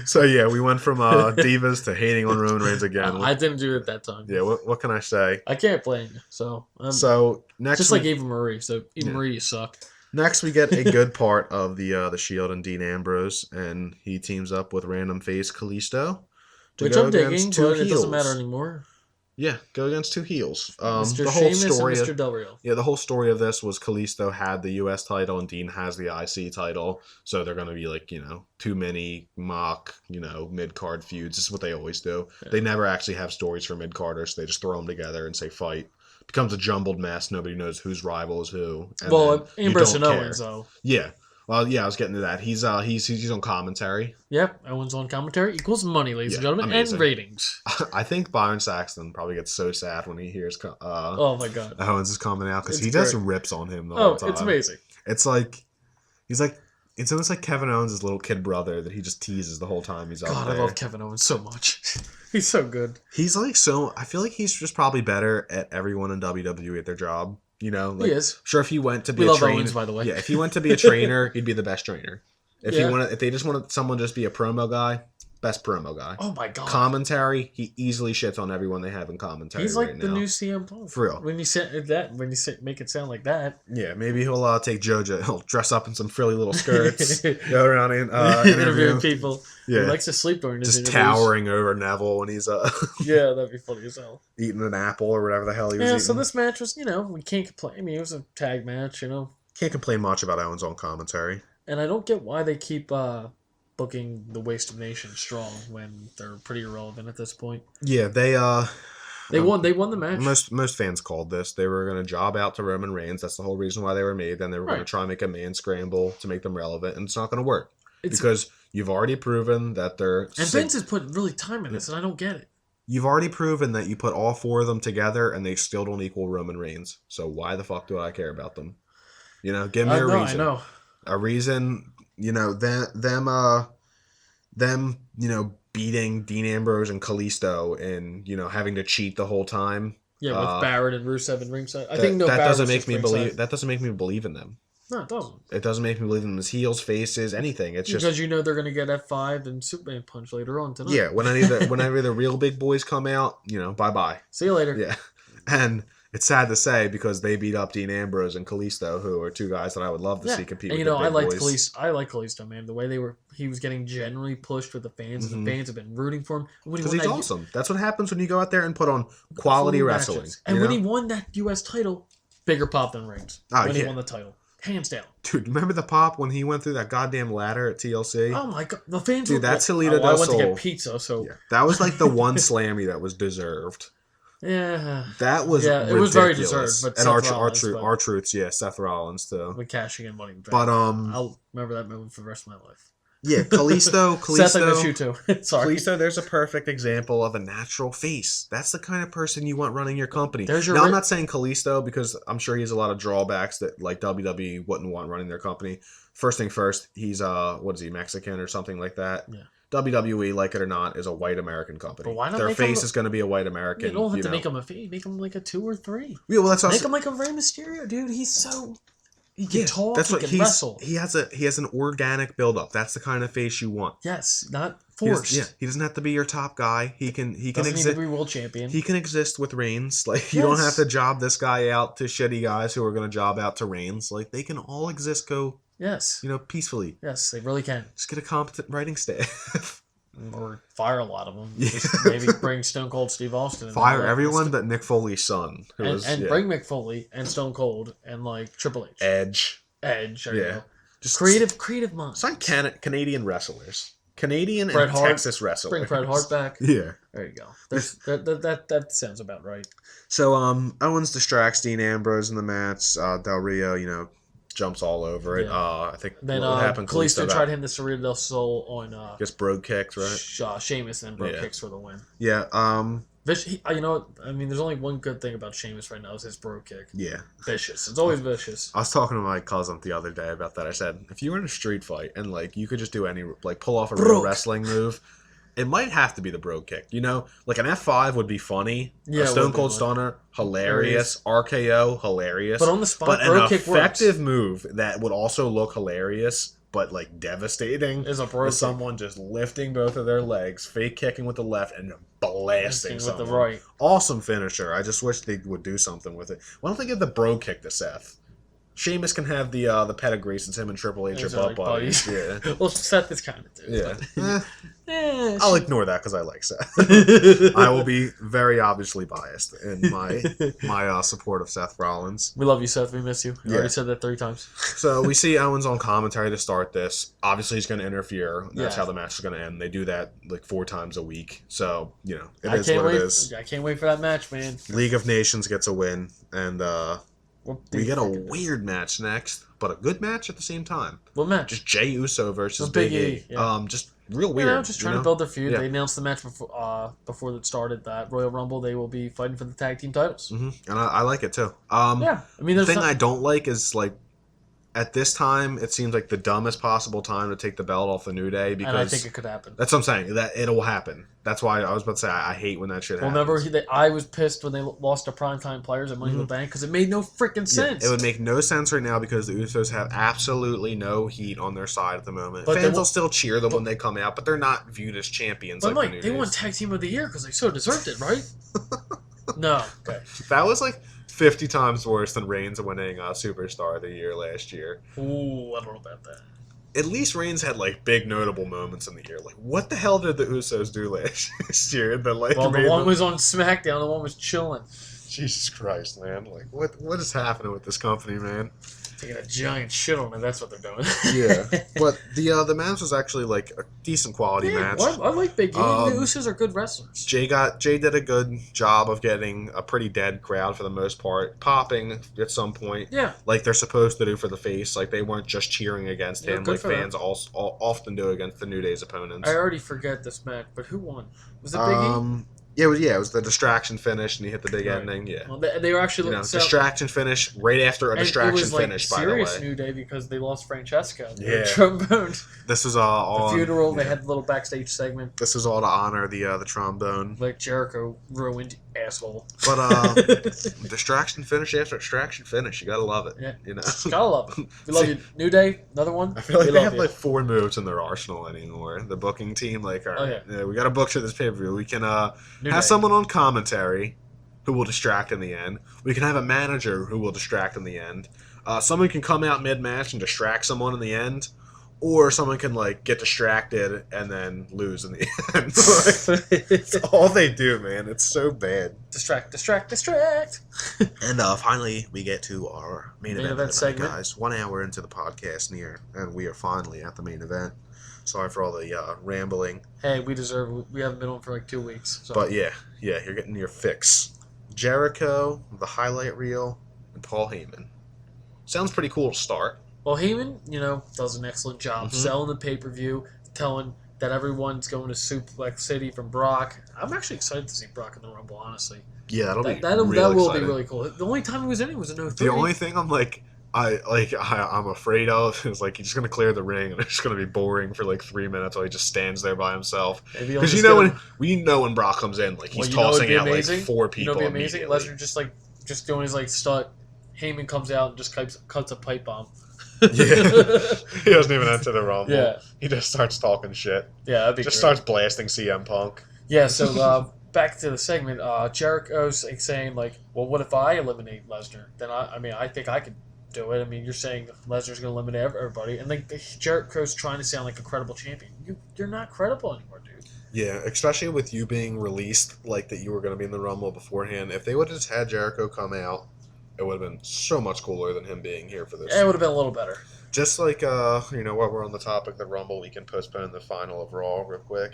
So yeah, we went from divas to hating on Roman Reigns again. I didn't do it that time. Yeah, what can I say? I can't blame you. So next, just like Eva Marie. So Eva Marie, you suck. Next, we get a good part of the Shield and Dean Ambrose, and he teams up with random face Kalisto. Which I'm digging, but it doesn't matter anymore. Yeah, go against two heels. Mr. The whole Sheamus story and Mr. Del Rio. Yeah, the whole story of this was Kalisto had the U.S. title and Dean has the IC title, so they're going to be like, you know, too many mock, you know, mid-card feuds. This is what they always do. Yeah. They never actually have stories for mid-carders. They just throw them together and say fight. It becomes a jumbled mess. Nobody knows whose rival is who. Well, Ambrose and Owens, though. Yeah. Well, yeah, I was getting to that. He's on commentary. Yep, Owens on commentary equals money, ladies and gentlemen, amazing. And ratings. I think Byron Saxton probably gets so sad when he hears oh my god, Owens is coming out because he just rips on him the whole time. It's amazing. It's almost like Kevin Owens' little kid brother that he just teases the whole time he's up there. I love Kevin Owens so much. He's so good. He's like I feel like he's just probably better at everyone in WWE at their job. You know, like, he is. Sure, if he went to be a trainer, Owens, by the way. Yeah, if he went to be a trainer, he'd be the best trainer. If they just wanted someone to just be a promo guy, best promo guy. Oh my god. Commentary, he easily shits on everyone they have in commentary. He's like the new CM Punk. For real. When you make it sound like that. Yeah, maybe he'll take JoJo. He'll dress up in some frilly little skirts, go around and interviewing people. Yeah, he likes to sleep during his just interviews. Towering over Neville when he's yeah, that'd be funny as hell. Eating an apple or whatever the hell he was eating. So this match was, you know, we can't complain. I mean, it was a tag match, you know. Can't complain much about Owens on commentary. And I don't get why they keep booking the Waste of Nation strong when they're pretty irrelevant at this point. Yeah, they won the match. Most fans called this. They were going to job out to Roman Reigns. That's the whole reason why they were made. Then they were going to try and make a man scramble to make them relevant, and it's not going to work. Because you've already proven that they're... And Vince has put really time in this, and I don't get it. You've already proven that you put all four of them together, and they still don't equal Roman Reigns. So why the fuck do I care about them? You know, give me a reason. I know. A reason, you know, them, you know, beating Dean Ambrose and Kalisto and, you know, having to cheat the whole time. Yeah, with Barrett and Rusev and ringside. That doesn't make me believe. That doesn't make me believe in them. No, it doesn't. It doesn't make me believe in them as heels, faces, anything. It's because you know they're going to get F5 and Superman punch later on tonight. Yeah, whenever the real big boys come out, you know, bye-bye. See you later. Yeah. And it's sad to say because they beat up Dean Ambrose and Kalisto, who are two guys that I would love to see compete with the big boys. I like Kalisto, man. The way he was getting generally pushed with the fans, and the fans have been rooting for him. Because he's awesome. That's what happens when you go out there and put on quality wrestling. And when he won that U.S. title, bigger pop than Reigns. When he won the title. Hands down. Dude, remember the pop when he went through that goddamn ladder at TLC? Oh my god. The fans Dude, that's Toledo del Sol. I went to get pizza, so... Yeah, that was like the one slammy that was deserved. Yeah. That was ridiculous. It was very deserved. But and R-Truth's, Seth Rollins, too. With cashing in money. But, I'll remember that moment for the rest of my life. Yeah, Kalisto. Seth, I miss you too. Sorry. Kalisto, there's a perfect example of a natural face. That's the kind of person you want running your company. Now, I'm not saying Kalisto because I'm sure he has a lot of drawbacks that like WWE wouldn't want running their company. First thing first, he's what is he, Mexican or something like that? Yeah. WWE, like it or not, is a white American company. But why not their face is going to be a white American. You don't have to make him a face. Make him like a 2 or 3. Yeah, well, that's make him like a Rey Mysterio, dude. He's so... He can talk, he can wrestle. He has an organic build-up. That's the kind of face you want. Yes, not Forced. He doesn't have to be your top guy. He can Doesn't exist. need to be world champion. He can exist with Reigns. Like, you don't have to job this guy out to shitty guys who are going to job out to Reigns. Like, they can all exist, Yes. peacefully. Yes, they really can. Just get a competent writing staff. Or fire a lot of them. Yeah. Just maybe bring Stone Cold Steve Austin. Fire everyone but Nick Foley's son. And bring Mick Foley and Stone Cold and, like, Triple H. Edge. There you go. Just creative minds. Sign Canadian wrestlers. Canadian Bret and Hart. Texas wrestlers. Bring Bret Hart back. Yeah. There you go. That sounds about right. So Owens distracts Dean Ambrose in the match. Del Rio, jumps all over it. Yeah. I think Then what happened. Kalisto tried him the Cerrito del Sol on gets brogue kicked, right? Sheamus, and brogue kicks for the win. Yeah. There's only one good thing about Sheamus right now is his brogue kick. Yeah. Vicious. It's always vicious. I was talking to my cousin the other day about that. I said, if you were in a street fight and like you could just do any pull off a real wrestling move, it might have to be the brogue kick. Like an F5 would be funny. Yeah, a Stone Cold Stunner, hilarious. RKO, hilarious. But on the spot, but brogue an kick effective move that would also look hilarious, but like devastating, is a brogue kick. Someone just lifting both of their legs, fake kicking with the left, and blasting someone with the right. Awesome finisher. I just wish they would do something with it. Why don't they give the brogue kick to Seth? Sheamus can have the pedigree since him and Triple H are butt buddies. Yeah. Well, Seth is kind of too. Yeah. I'll ignore that because I like Seth. I will be very obviously biased in my support of Seth Rollins. We love you, Seth. We miss you. I already said that 3 times. So we see Owens on commentary to start this. Obviously, he's going to interfere. That's how the match is going to end. They do that like 4 times a week. So, it is what it is. I can't wait for that match, man. League of Nations gets a win. And we get a weird match next, but a good match at the same time. What match? Just Jey Uso versus Big E. Yeah. Just real weird. Just trying to build their feud. Yeah. They announced the match before it started that Royal Rumble they will be fighting for the tag team titles. Mm-hmm. And I like it too. Yeah, the thing I don't like is like at this time it seems like the dumbest possible time to take the belt off the New Day because and I think it could happen. That's what I'm saying. That it'll happen. That's why I was about to say I hate when that shit happens. Remember, I was pissed when they lost to primetime players at Money in the Bank because it made no freaking sense. Yeah, it would make no sense right now because the Usos have absolutely no heat on their side at the moment. But fans will still cheer them when they come out, but they're not viewed as champions. But like they won Tag Team of the Year because they so deserved it, right? No. Okay. That was like 50 times worse than Reigns winning Superstar of the Year last year. Ooh, I don't know about that. At least Reigns had like big notable moments in the year. Like, what the hell did the Usos do last year? That like, well, the one was on SmackDown. The one was chilling. Jesus Christ, man! Like, what is happening with this company, man? Taking a giant shit on it. That's what they're doing. Yeah, but the match was actually like a decent quality match. I like Big E. The Usos are good wrestlers. Jay did a good job of getting a pretty dead crowd for the most part, popping at some point. Yeah, like they're supposed to do for the face. Like they weren't just cheering against him, like fans often do against the New Day's opponents. I already forget this match, but who won? Was it Big E? Yeah, it was the distraction finish, and he hit the big ending. Yeah, well, they were actually distraction finish right after a distraction finish. By the way, serious New Day because they lost Francesca. Yeah, trombone. This was all the funeral. They had a little backstage segment. This was all to honor the trombone. Like Jericho ruined, asshole. But distraction finish after distraction finish, you gotta love it. Yeah, gotta love it. We love you, New Day. Another one. I feel like they have like 4 moves in their arsenal anymore. The booking team, like, all right, we got to book for this pay per view. We can have someone on commentary who will distract in the end. We can have a manager who will distract in the end. Someone can come out mid-match and distract someone in the end. Or someone can, like, get distracted and then lose in the end. It's all they do, man. It's so bad. Distract. And finally, we get to our main event segment. Guys, 1 hour into the podcast and we are finally at the main event. Sorry for all the rambling. Hey, we deserve it. We haven't been on for like 2 weeks. So. But yeah, you're getting your fix. Jericho, the highlight reel, and Paul Heyman. Sounds pretty cool to start. Well, Heyman, does an excellent job selling the pay-per-view, telling that everyone's going to Suplex City from Brock. I'm actually excited to see Brock in the Rumble, honestly. Yeah, that will be really cool. The only time he was in it was in 03. The only thing I'm afraid of is like he's just gonna clear the ring and it's just gonna be boring for like 3 minutes while he just stands there by himself. Because when Brock comes in, like he's tossing out like 4 people. It'd be amazing. Lesnar just doing his like stunt. Heyman comes out and just cuts a pipe bomb. He doesn't even enter the Rumble. Yeah. He just starts talking shit. Yeah, that'd be Just great. starts blasting CM Punk. Yeah, so back to the segment. Jericho's saying, like, well, what if I eliminate Lesnar? Then, I think I could do it. I mean, you're saying Lesnar's going to eliminate everybody. And then Jericho's trying to sound like a credible champion. You're not credible anymore, dude. Yeah, especially with you being released, like that you were going to be in the Rumble beforehand. If they would have just had Jericho come out, it would have been so much cooler than him being here for this. Yeah, it would have been a little better. Just like, while we're on the topic of the Rumble, we can postpone the final of Raw real quick.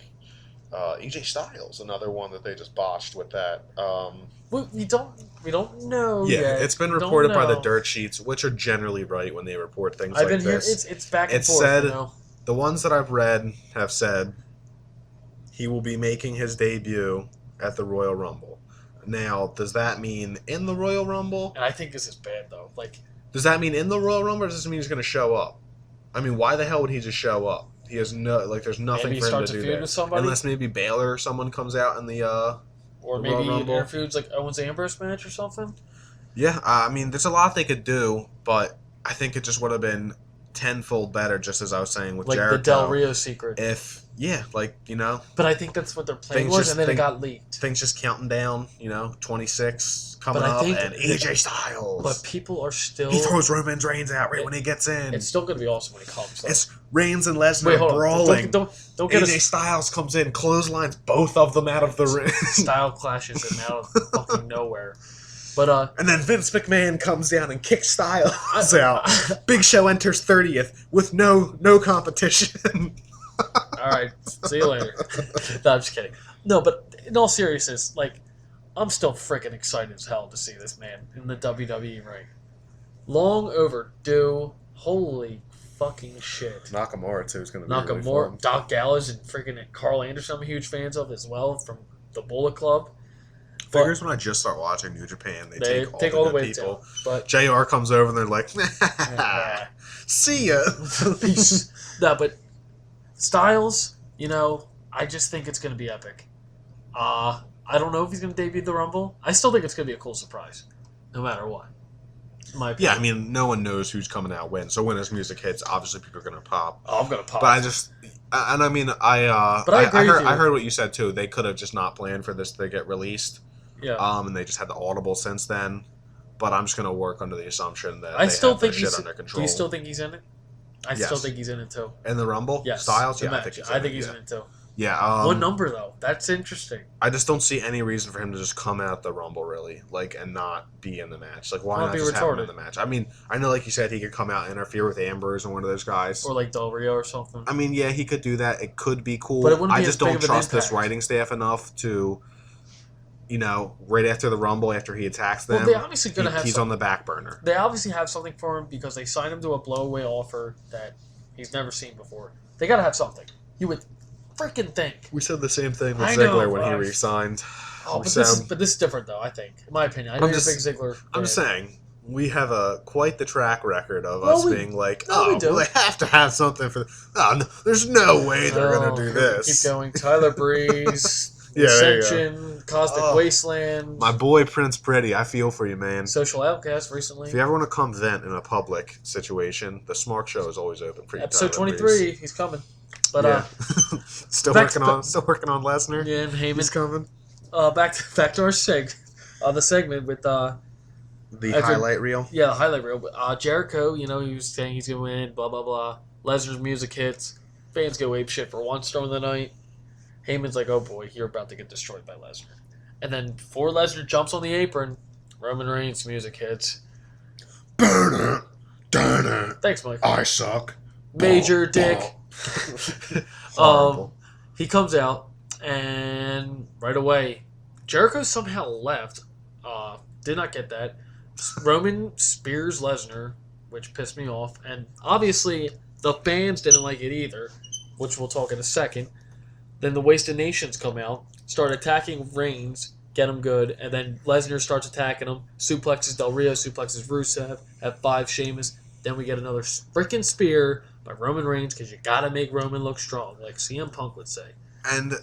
AJ Styles, another one that they just botched with that. We don't know. Yeah, yet. it's been reported by the dirt sheets, which are generally right when they report things like this. It's back and It's forth. said, You know? the ones that I've read have said he will be making his debut at the Royal Rumble. Now, does that mean in the Royal Rumble? And I think this is bad though. Like, does that mean in the Royal Rumble, or does it mean he's going to show up? I mean, why the hell would he just show up? He has there's nothing maybe for him starts to a do feud there. with somebody? Unless maybe Baylor or someone comes out in the or the maybe Royal he Rumble. interfeuds like Owens Ambrose match or something. Yeah, I mean, there's a lot they could do, but I think it just would have been tenfold better, just as I was saying with Like Jericho. the Del Rio secret. But I think that's what their plan things was, just and then think- it got leaked. things just counting down, 26 coming But I up, think and AJ Styles. But people are still. He throws Roman Reigns out right when he gets in. It's still going to be awesome when he comes. Though. It's Reigns and Lesnar Wait, hold on. brawling. Don't get AJ us Styles comes in, clotheslines both of them out of the ring. style clashes and out of fucking nowhere. But And then Vince McMahon comes down and kicks Styles out. Big Show enters 30th with no competition. all right, see you later. No, I'm just kidding. No, but in all seriousness, like, I'm still freaking excited as hell to see this man in the WWE ring. Long overdue. Holy fucking shit. Nakamura too is going to be Nakamura, really fun. Doc Gallows, and freaking Carl Anderson, I'm huge fans of as well from the Bullet Club. Figures when I just start watching New Japan, they take all the way people. down. But JR comes over and they're like, see ya. peace. No, but Styles, I just think it's going to be epic. I don't know if he's going to debut the Rumble. I still think it's going to be a cool surprise, no matter what. In my opinion. Yeah, I mean, no one knows who's coming out when. So when his music hits, obviously people are going to pop. Oh, I'm going to pop. But I just, and I mean, But I agree with you. I heard what you said too. They could have just not planned for this to get released. Yeah. And they just had the Audible since then. But I'm just going to work under the assumption that I they still have their think shit he's. under control. Do you still think he's in it? I Yes. still think he's in it too. In the Rumble? Yes. Styles? the Yeah, match. I think he's in in it too. Yeah. What number though? That's interesting. I just don't see any reason for him to just come out the Rumble, really, and not be in the match. Like, why Well, not be just have him retarded. in the match? I mean, I know, like you said, he could come out and interfere with Ambrose and one of those guys. Or like Del Rio or something. I mean, yeah, he could do that. It could be cool. But it wouldn't I be just as big don't of an trust this impact. writing staff enough to, right after the Rumble, after he attacks them, Well, they obviously gonna have he's some- on the back burner. They obviously have something for him because they signed him to a blowaway offer that he's never seen before. They gotta have something. You would freaking think. We said the same thing with I know, Ziggler when he but- re-signed. Oh, We but said- this is different though. I think, in my opinion, I know I'm you're a big just- Ziggler. I'm just fan. saying, we have quite the track record of Well, us we- being like, no, we oh, do. well, they have to have something for. Oh, no, there's no way they're Oh, gonna do this. Keep going. Tyler Breeze, Yeah, there you go. Ascension, Cosmic Oh, Wasteland, My boy Prince Pretty, I feel for you, man. Social Outcast recently. If you ever want to come vent in a public situation, the Smark Show is always open for you. Episode Tyler 23, Breeze. he's coming. But Yeah. still back working to- on Lesnar. yeah, and He's Heyman. coming. Back to our the segment with The After- highlight reel. the highlight reel. Jericho, he was saying he's gonna win. Blah blah blah. Lesnar's music hits. Fans go ape shit for one storm of the night. Heyman's like, "Oh boy, you're about to get destroyed by Lesnar." And then before Lesnar jumps on the apron, Roman Reigns' music hits. Burner, Durner, Thanks, Mike. I suck. Major Ball, dick. Horrible. He comes out, and right away, Jericho somehow left. Did not get that. Roman spears Lesnar, which pissed me off, and obviously the fans didn't like it either, which we'll talk in a second. Then the Wasted Nations come out, start attacking Reigns, get him good, and then Lesnar starts attacking him, suplexes Del Rio, suplexes Rusev, F5 Sheamus. Then we get another freaking spear by Roman Reigns because you gotta make Roman look strong, like CM Punk would say. And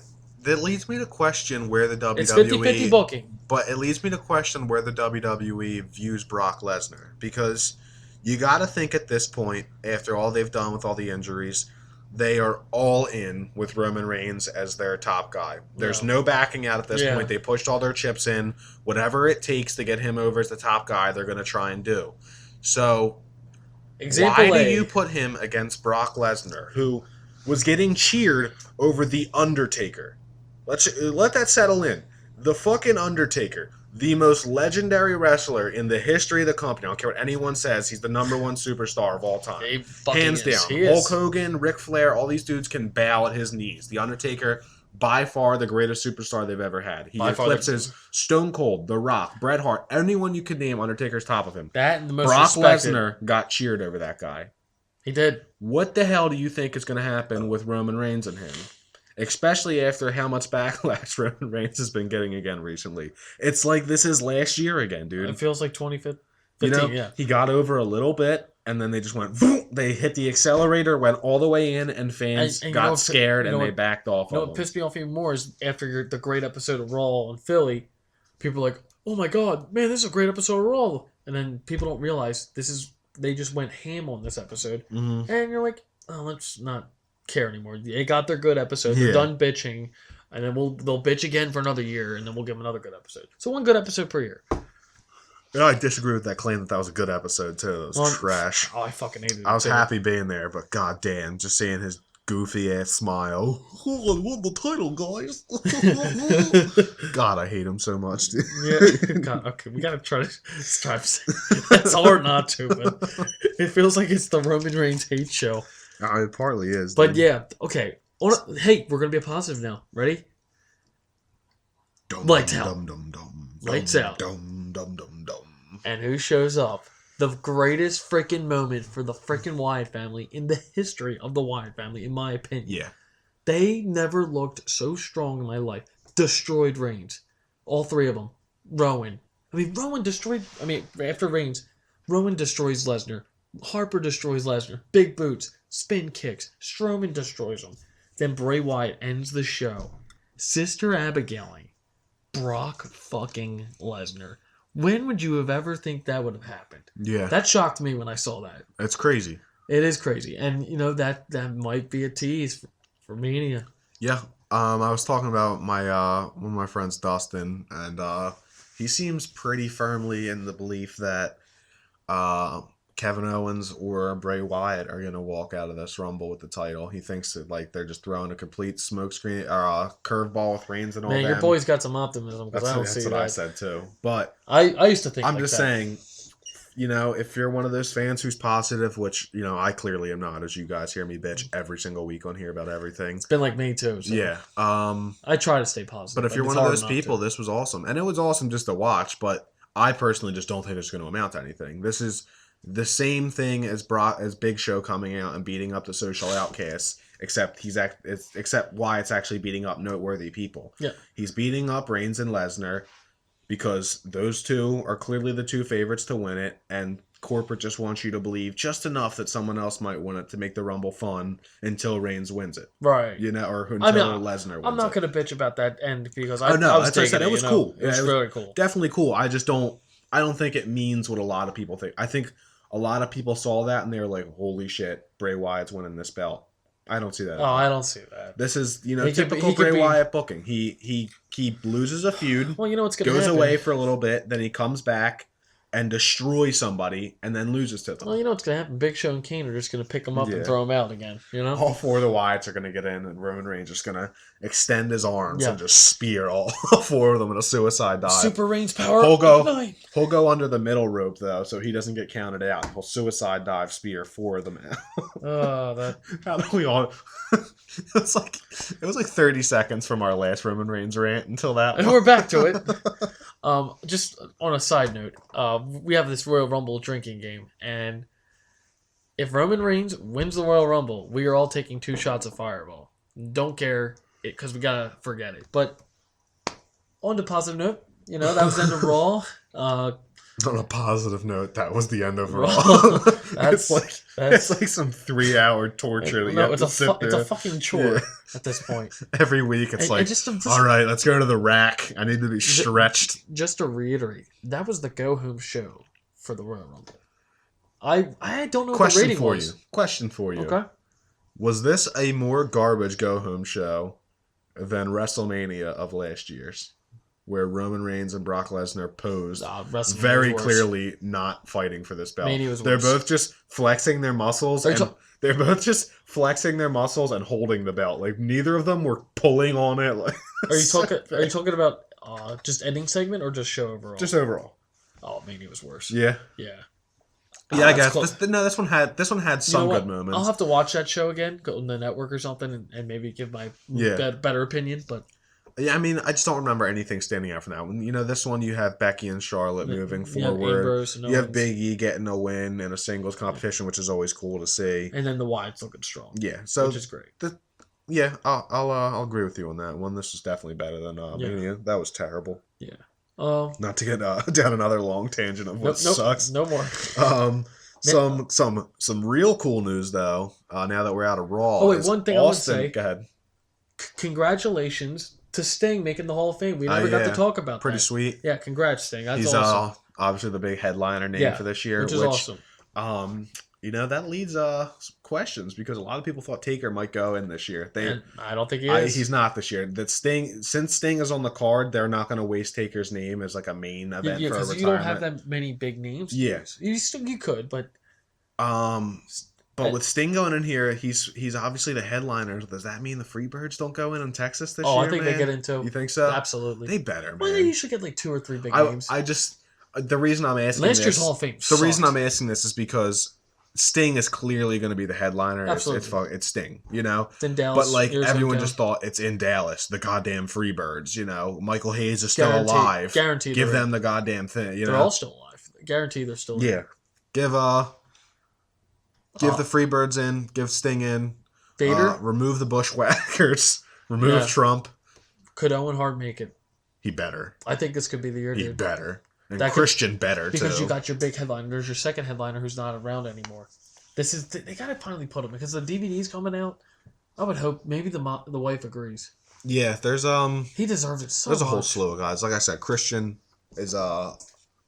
that leads me to question where the WWE... It's 50-50 booking. But it leads me to question where the WWE views Brock Lesnar. Because You got to think at this point, after all they've done with all the injuries, they are all in with Roman Reigns as their top guy. There's no backing out at this point. They pushed all their chips in. Whatever it takes to get him over as the top guy, they're going to try and do. So, why do you put him against Brock Lesnar, who was getting cheered over The Undertaker? Let that settle in. The fucking Undertaker, the most legendary wrestler in the history of the company. I don't care what anyone says. He's the #1 superstar of all time. Hands down. Hulk Hogan, Ric Flair, all these dudes can bow at his knees. The Undertaker, by far the greatest superstar they've ever had. He eclipses Stone Cold, The Rock, Bret Hart, anyone you could name. Undertaker's top of him. That and the most Brock Lesnar got cheered over that guy. He did. What the hell do you think is going to happen with Roman Reigns and him? Especially after how much backlash Roman Reigns has been getting again recently. It's like this is last year again, dude. It feels like 2015. He got over a little bit, and then they just went, boom, they hit the accelerator, went all the way in, and fans got scared, and they backed off. What pissed me off even more is after the great episode of Raw in Philly, people are like, oh my god, man, this is a great episode of Raw. And then people don't realize they just went ham on this episode. Mm-hmm. And you're like, oh, let's not care anymore. They got their good episode. They're done bitching, and then they'll bitch again for another year, and then we'll give them another good episode. So one good episode per year. Yeah, I disagree with that claim that was a good episode too. It was trash. Oh, I fucking hated it. I was happy being there, but goddamn, just seeing his goofy ass smile. Oh, I won the title, guys. God, I hate him so much, dude. Yeah. God, okay, we gotta try to It's hard not to, but it feels like it's the Roman Reigns hate show. It partly is. But yeah, okay. Hey, we're gonna be positive now. Ready? Lights out. Lights out. And who shows up? The greatest freaking moment for the freaking Wyatt family in the history of the Wyatt family, in my opinion. Yeah. They never looked so strong in my life. Destroyed Reigns. All three of them. Rowan. After Reigns, Rowan destroys Lesnar. Harper destroys Lesnar. Big boots. Spin kicks. Strowman destroys him. Then Bray Wyatt ends the show. Sister Abigail. Brock fucking Lesnar. When would you have ever think that would have happened? Yeah. That shocked me when I saw that. It's crazy. It is crazy. And, that might be a tease for Mania. Yeah. I was talking about my one of my friends, Dustin, and he seems pretty firmly in the belief that Kevin Owens or Bray Wyatt are going to walk out of this Rumble with the title. He thinks that they're just throwing a complete smokescreen or curveball with Reigns and all that. Man, your boy's got some optimism because I don't see that. That's what I said too. But I used to think I'm just saying, if you're one of those fans who's positive, which, I clearly am not, as you guys hear me bitch every single week on here about everything. It's been like me too. So. Yeah. I try to stay positive. But if you're one of those people, this was awesome. And it was awesome just to watch, but I personally just don't think it's going to amount to anything. This is the same thing as Big Show coming out and beating up the social outcasts, except Wyatt's actually beating up noteworthy people. Yeah. He's beating up Reigns and Lesnar because those two are clearly the two favorites to win it, and corporate just wants you to believe just enough that someone else might win it to make the Rumble fun until Reigns wins it. Right. Or until Lesnar wins it. I'm not going to bitch about that end because I was taking it. It was cool. It was really cool. Definitely cool. I don't think it means what a lot of people think. I think a lot of people saw that and they were like, holy shit, Bray Wyatt's winning this belt. I don't see that. Oh, I don't see that. This is, typical Bray Wyatt booking. He loses a feud. Well, what's going to happen. Goes away for a little bit, then he comes back and destroys somebody and then loses to them. Well, what's going to happen. Big Show and Kane are just going to pick him up and throw him out again. All four of the Wyatts are going to get in, and Roman Reigns is going to extend his arms and just spear all four of them in a suicide dive. Super Reigns power. He'll go under the middle rope though, so he doesn't get counted out. He'll suicide dive spear four of them out. How do we all? It was like 30 seconds from our last Roman Reigns rant until that. And we're back to it. Just on a side note, we have this Royal Rumble drinking game, and if Roman Reigns wins the Royal Rumble, we are all taking 2 shots of Fireball. Don't care, because we gotta forget it. But on the positive note, that was the end of Raw. On a positive note, that was the end of Raw. It's like some 3-hour torture that you have to sit there. It's a fucking chore at this point. Every week it's all right, let's go to the rack. I need to be stretched. Just to reiterate, that was the go-home show for the Royal Rumble. I don't know what the rating was. Question for you. Okay. Was this a more garbage go-home show than WrestleMania of last year's, where Roman Reigns and Brock Lesnar posed very clearly not fighting for this belt? Mania was They're worse. both just flexing their muscles, they're both just flexing their muscles and holding the belt. Like neither of them were pulling on it. Are you talking about just ending segment or just show overall? Just overall. Oh, Mania was worse. Yeah. Yeah. Yeah, I guess. This one had some good moments. I'll have to watch that show again, go on the network or something, and maybe give my better opinion. But yeah, I mean, I just don't remember anything standing out from that one. You know, this one you have Becky and Charlotte moving forward. You have Big E getting a win in a singles competition, which is always cool to see. And then the Wyatts looking strong. Yeah, so which is great. I'll agree with you on that one. This was definitely better than Mania. That was terrible. Yeah. Not to get down another long tangent of what sucks. No more. Some real cool news though. Now that we're out of Raw. Oh wait, one thing Austin, I would say. Go ahead. Congratulations to Sting making the Hall of Fame. We never got to talk about that. Pretty sweet. Yeah, congrats, Sting. That's He's awesome. Obviously the big headliner name for this year, which is awesome. You know, that leads some questions because a lot of people thought Taker might go in this year. And I don't think he is. He's not this year. Since Sting is on the card, they're not going to waste Taker's name as like a main event for a retirement. Yeah, because you don't have that many big names. Yeah, you could, but with Sting going in here, he's obviously the headliner. Does that mean the Freebirds don't go in Texas this year? Oh, I think they get into. You think so? Absolutely. They better, man. Well, they usually get like 2 or 3 big names. The reason I'm asking last year's Hall of Fame. The reason I'm asking this is because Sting is clearly going to be the headliner. Absolutely. It's Sting, you know? It's in Dallas. But, like, everyone just thought it's in Dallas, the goddamn Freebirds, you know? Michael Hayes is still alive. Guaranteed. Give them the goddamn thing, you know? They're all still alive. Guaranteed they're still alive. Yeah. Give the Freebirds in. Give Sting in. Vader. Remove the Bushwhackers. Remove Trump. Could Owen Hart make it? He better. I think this could be the year, dude. He better. And Christian better, too. Because you got your big headliner. There's your second headliner who's not around anymore. They got to finally put him because the DVD's coming out. I would hope maybe the wife agrees. Yeah, there's he deserves it so much. There's a whole much. slew of guys. Like I said, Christian is I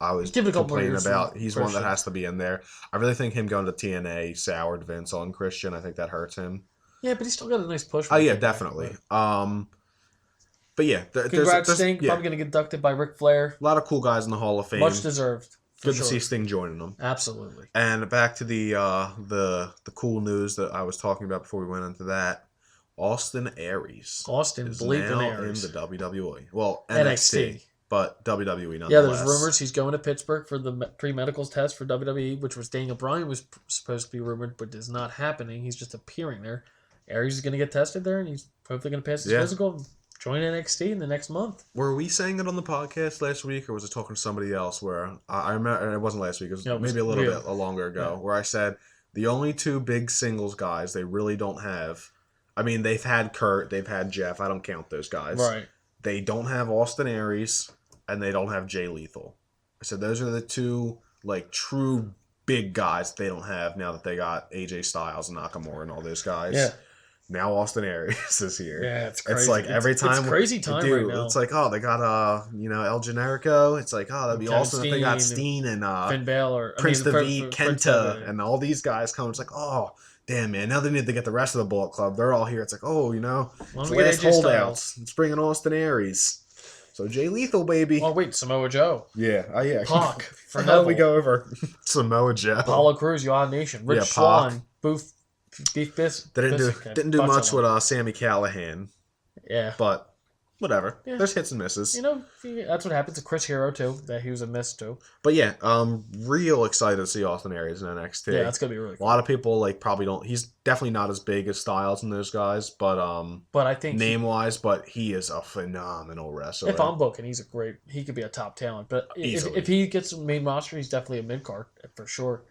was Give it a couple complaining years about. He's Christian. one that has to be in there. I really think him going to TNA soured Vince on Christian. I think that hurts him. Yeah, but he's still got a nice push. Oh yeah, definitely. But yeah, congrats, Sting. Probably going to get inducted by Ric Flair. A lot of cool guys in the Hall of Fame. Much deserved. Good to see Sting joining them. Absolutely. And back to the cool news that I was talking about before we went into that. Austin Aries. Austin is bleeping now Aries. in the WWE. Well, NXT. But WWE nonetheless. Yeah, there's rumors he's going to Pittsburgh for the pre-medicals test for WWE, which was Daniel Bryan was supposed to be rumored, but is not happening. He's just appearing there. Aries is going to get tested there, and he's hopefully going to pass his physical and join NXT in the next month. Were we saying it on the podcast last week, or was it talking to somebody else? Where I remember, it wasn't last week. It was maybe a little bit longer ago, where I said the only 2 big singles guys they really don't have. I mean, they've had Kurt, they've had Jeff. I don't count those guys. Right. They don't have Austin Aries, and they don't have Jay Lethal. I said those are the 2 like true big guys they don't have now that they got AJ Styles and Nakamura and all those guys. Yeah. Now Austin Aries is here. Yeah, it's crazy. It's like every time it's crazy time right now. It's like, oh, they got El Generico. It's like, oh, that'd be awesome if they got Steen and Finn Balor, Prince Devitt, Kenta, and all these guys come. It's like, oh, damn, man. Now they need to get the rest of the Bullet Club. They're all here. It's like, oh, you know, it's last holdouts. It's bringing Austin Aries. So Jay Lethal, baby. Oh wait, Samoa Joe. Yeah, Pac. For how do we go over Samoa Joe? Apollo Crews, United Nation. Rich Swann, Beef Biscuit. They didn't do much with Sami Callihan. Yeah. But whatever. Yeah. There's hits and misses. You know, that's what happens to Chris Hero too. That he was a miss too. But yeah, real excited to see Austin Aries in NXT. Yeah, that's gonna be really cool. A lot of people probably don't. He's definitely not as big as Styles and those guys, but I think name wise, but he is a phenomenal wrestler. If I'm booking, he could be a top talent. But if he gets main roster, he's definitely a mid card for sure.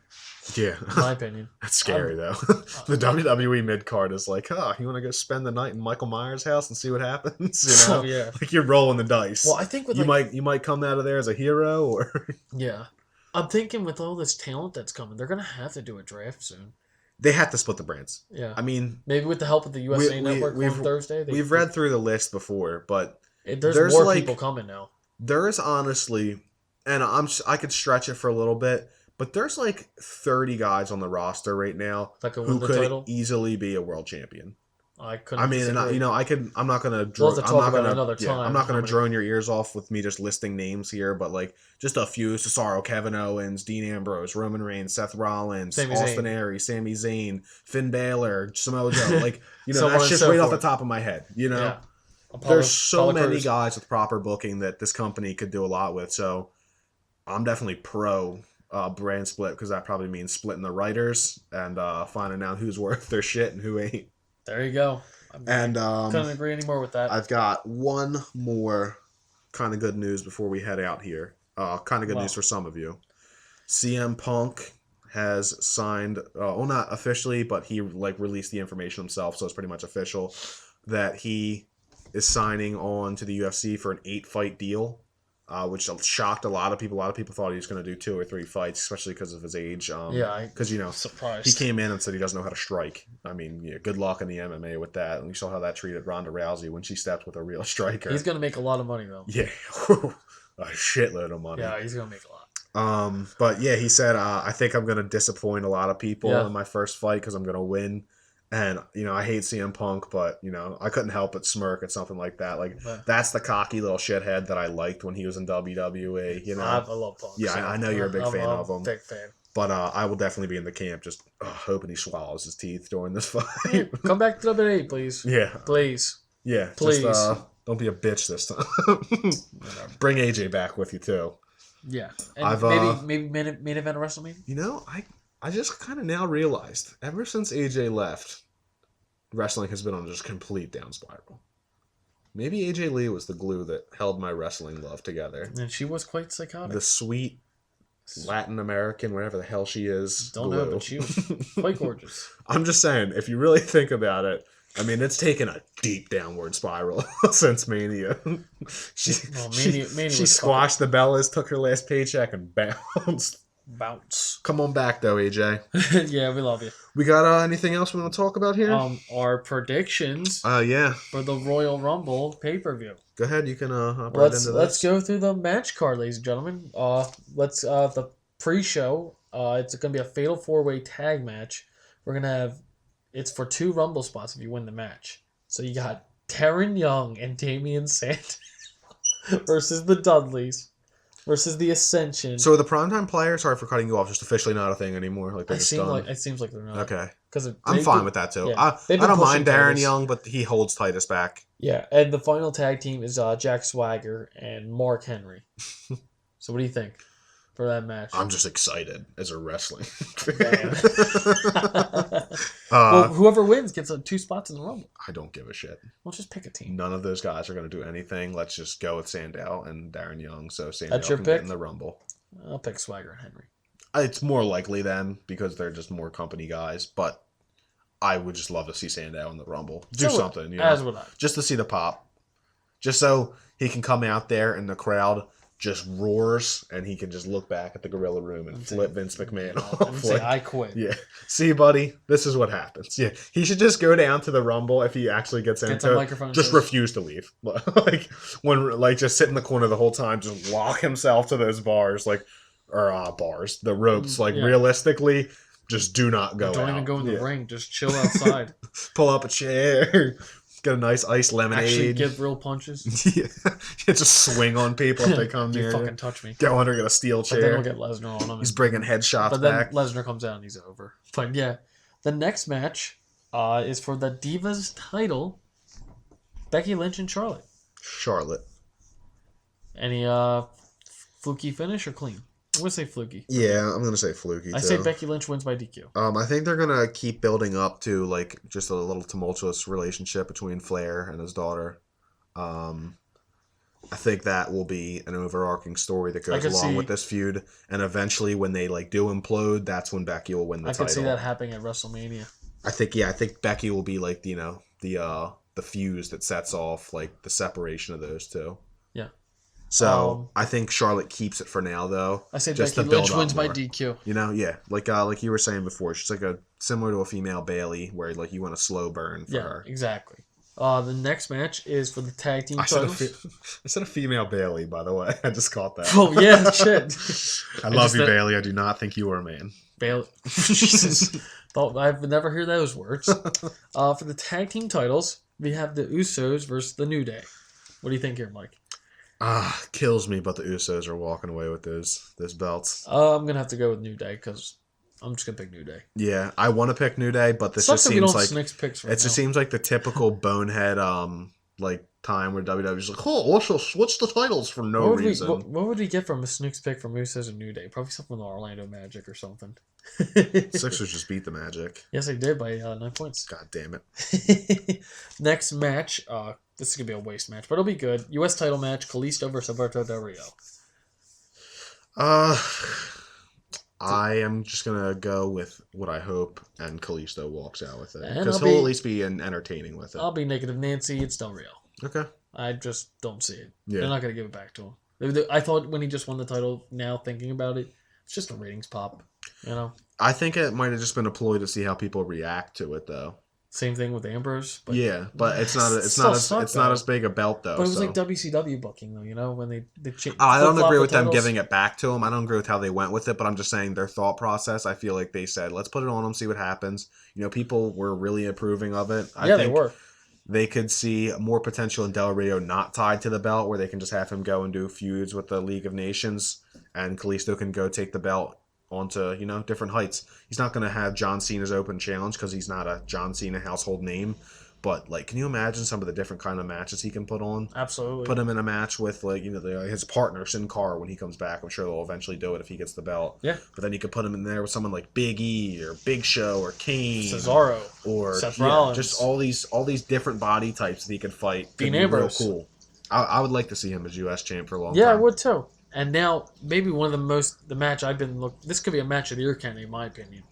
Yeah, in my opinion. That's scary though. The WWE mid card is like, you want to go spend the night in Michael Myers' house and see what happens? You know, yeah. Like you're rolling the dice. Well, I think with you might come out of there as a hero, or yeah. I'm thinking with all this talent that's coming, they're gonna have to do a draft soon. They have to split the brands. Yeah, I mean, maybe with the help of the USA Network on Thursday. We've read through the list before, but there's more people coming now. There is honestly, and I could stretch it for a little bit. But there's like 30 guys on the roster right now That could who win the could title. easily be a world champion. I couldn't. I mean, and disagree. I could. I'm not gonna. We'll have to talk about it another time. I'm not gonna How many- drone your ears off with me just listing names here, but like just a few: Cesaro, Kevin Owens, Dean Ambrose, Roman Reigns, Seth Rollins, Sami Austin Zayn. Aries, Sami Zayn, Finn Balor, Samoa Joe. Like So on that's and just so right off the forth. top of my head. Yeah. There's so Apollo many Crews. guys with proper booking that this company could do a lot with. So I'm definitely pro brand split because that probably means splitting the writers and finding out who's worth their shit and who ain't. There you go. And Couldn't agree anymore with that. I've got one more kind of good news before we head out here. Kind of good news for some of you. CM Punk has signed, well, not officially, but he like released the information himself, so it's pretty much official that he is signing on to the UFC for an 8-fight deal, which shocked a lot of people. A lot of people thought he was going to do 2 or 3 fights, especially because of his age. Because surprised. he came in and said he doesn't know how to strike. I mean, yeah, good luck in the MMA with that. And we saw how that treated Ronda Rousey when she stepped with a real striker. He's gonna make a lot of money though. Yeah, a shitload of money. Yeah, he's gonna make a lot. But yeah, he said, I think I'm gonna disappoint a lot of people in my first fight because I'm gonna win. And I hate CM Punk, but I couldn't help but smirk at something like that. Like that's the cocky little shithead that I liked when he was in WWE. I love Punk. Yeah, so I know you're a big fan of him. Big fan. But I will definitely be in the camp, just hoping he swallows his teeth during this fight. Come back to WWE, please. Yeah, Please. yeah. Please. Just, don't be a bitch this time. Bring AJ back with you too. Yeah. And maybe main event of WrestleMania. I just kind of now realized, ever since AJ left, wrestling has been on just complete down spiral. Maybe AJ Lee was the glue that held my wrestling love together. And she was quite psychotic. The sweet Latin American, whatever the hell she is. Don't know, but she was quite gorgeous. I'm just saying, if you really think about it, I mean, it's taken a deep downward spiral since Mania. She squashed the Bellas, took her last paycheck, and bounced. Come on back, though, AJ. Yeah, we love you. We got anything else we want to talk about here? Our predictions. Yeah. For the Royal Rumble pay-per-view. Go ahead, you can hop right into this. Let's go through the match card, ladies and gentlemen. Let's the pre-show. It's going to be a fatal 4-way tag match. We're going to have. It's for 2 Rumble spots if you win the match. So you got Taryn Young and Damian Sandow versus the Dudleys versus the Ascension. So the primetime players, sorry for cutting you off, just officially not a thing anymore. Like it seems like they're not. Okay. I'm fine with that too. Yeah, I don't mind Darren Young, but he holds Titus back. Yeah, and the final tag team is Jack Swagger and Mark Henry. So what do you think for that match? I'm just excited as a wrestling fan. Well, whoever wins gets 2 spots in the Rumble. I don't give a shit. We'll just pick a team. None of those guys are going to do anything. Let's just go with Sandow and Darren Young. So Sandow That's your can pick? get in the Rumble. I'll pick Swagger and Henry. It's more likely then because they're just more company guys, but I would just love to see Sandow in the Rumble. Do something, As would I. Just to see the pop. Just so he can come out there and the crowd just roars and he can just look back at the gorilla room and flip Vince McMahon off. And say, I quit. Yeah. See, buddy, this is what happens. Yeah. He should just go down to the Rumble if he actually gets into it. Just refuse to leave. Just sit in the corner the whole time, just lock himself to those bars, the ropes. Realistically, just do not go out. Don't even go in the ring. Just chill outside. Pull up a chair. Get a nice iced lemonade. Actually give real punches. Yeah. Just swing on people if they come near you. Fucking touch me. Go under, get a steel chair. But then we'll get Lesnar on him. He's bringing headshots back. But then Lesnar comes out and he's over. But yeah, the next match is for the Divas title. Becky Lynch and Charlotte. Charlotte. Any fluky finish or clean? I'm going to say fluky. Yeah, I'm going to say fluky, I say Becky Lynch wins by DQ. I think they're going to keep building up to, just a little tumultuous relationship between Flair and his daughter. I think that will be an overarching story that goes along with this feud. And eventually, when they, do implode, that's when Becky will win the title. I could see that happening at WrestleMania. I think Becky will be, the fuse that sets off, the separation of those two. Yeah. So I think Charlotte keeps it for now, though. I say Becky Lynch wins by DQ. Yeah, like you were saying before, she's similar to a female Bailey, where you want a slow burn for her. Exactly. The next match is for the tag team titles. I said a female Bailey, by the way. I just caught that. Oh yeah, shit. I love you, Bailey. I do not think you are a man. Bailey. Jesus. I've never heard those words. For the tag team titles, we have the Usos versus the New Day. What do you think here, Mike? Kills me, but the Usos are walking away with those belts. I'm gonna have to go with New Day because I'm just gonna pick New Day. Yeah, I want to pick New Day, but this Sucks just that we seems don't like Snick's picks right it just now. seems like the typical bonehead like time where WWE's like, oh, what's the titles for no reason. What would we get from a Snick's pick from Usos and New Day? Probably something with Orlando Magic or something. Sixers just beat the Magic. Yes, they did by 9 points. God damn it. Next match, this is going to be a waste match, but it'll be good. U.S. title match, Kalisto versus Alberto Del Rio. I am just going to go with what I hope, and Kalisto walks out with it. And Because he'll at least be entertaining with it. I'll be negative Nancy, it's Del Rio. Okay. I just don't see it. Yeah. They're not going to give it back to him. I thought when he just won the title, now thinking about it, it's just a ratings pop, you know? I think it might have just been a ploy to see how people react to it, though. Same thing with Ambrose. But yeah, but it's not as big a belt though. But it was like WCW booking though, you know, when they I don't agree with them giving it back to him. I don't agree with how they went with it, but I'm just saying their thought process. I feel like they said, "Let's put it on them, see what happens." You know, people were really approving of it. I think they were. They could see more potential in Del Rio not tied to the belt, where they can just have him go and do feuds with the League of Nations, and Kalisto can go take the belt onto, you know, different heights. He's not going to have John Cena's open challenge because he's not a John Cena household name. But, like, can you imagine some of the different kind of matches he can put on? Absolutely. Put him in a match with, like, you know, his partner, Sin Cara, when he comes back. I'm sure they'll eventually do it if he gets the belt. Yeah. But then you could put him in there with someone like Big E or Big Show or Kane. Cesaro. Or Seth Rollins. Just all these different body types that he could fight. Dean Could be real Ambrose. cool. I would like to see him as U.S. champ for a long time. Yeah, I would too. And now, maybe one of the match I've been this could be a match of the year, Kenny, in my opinion.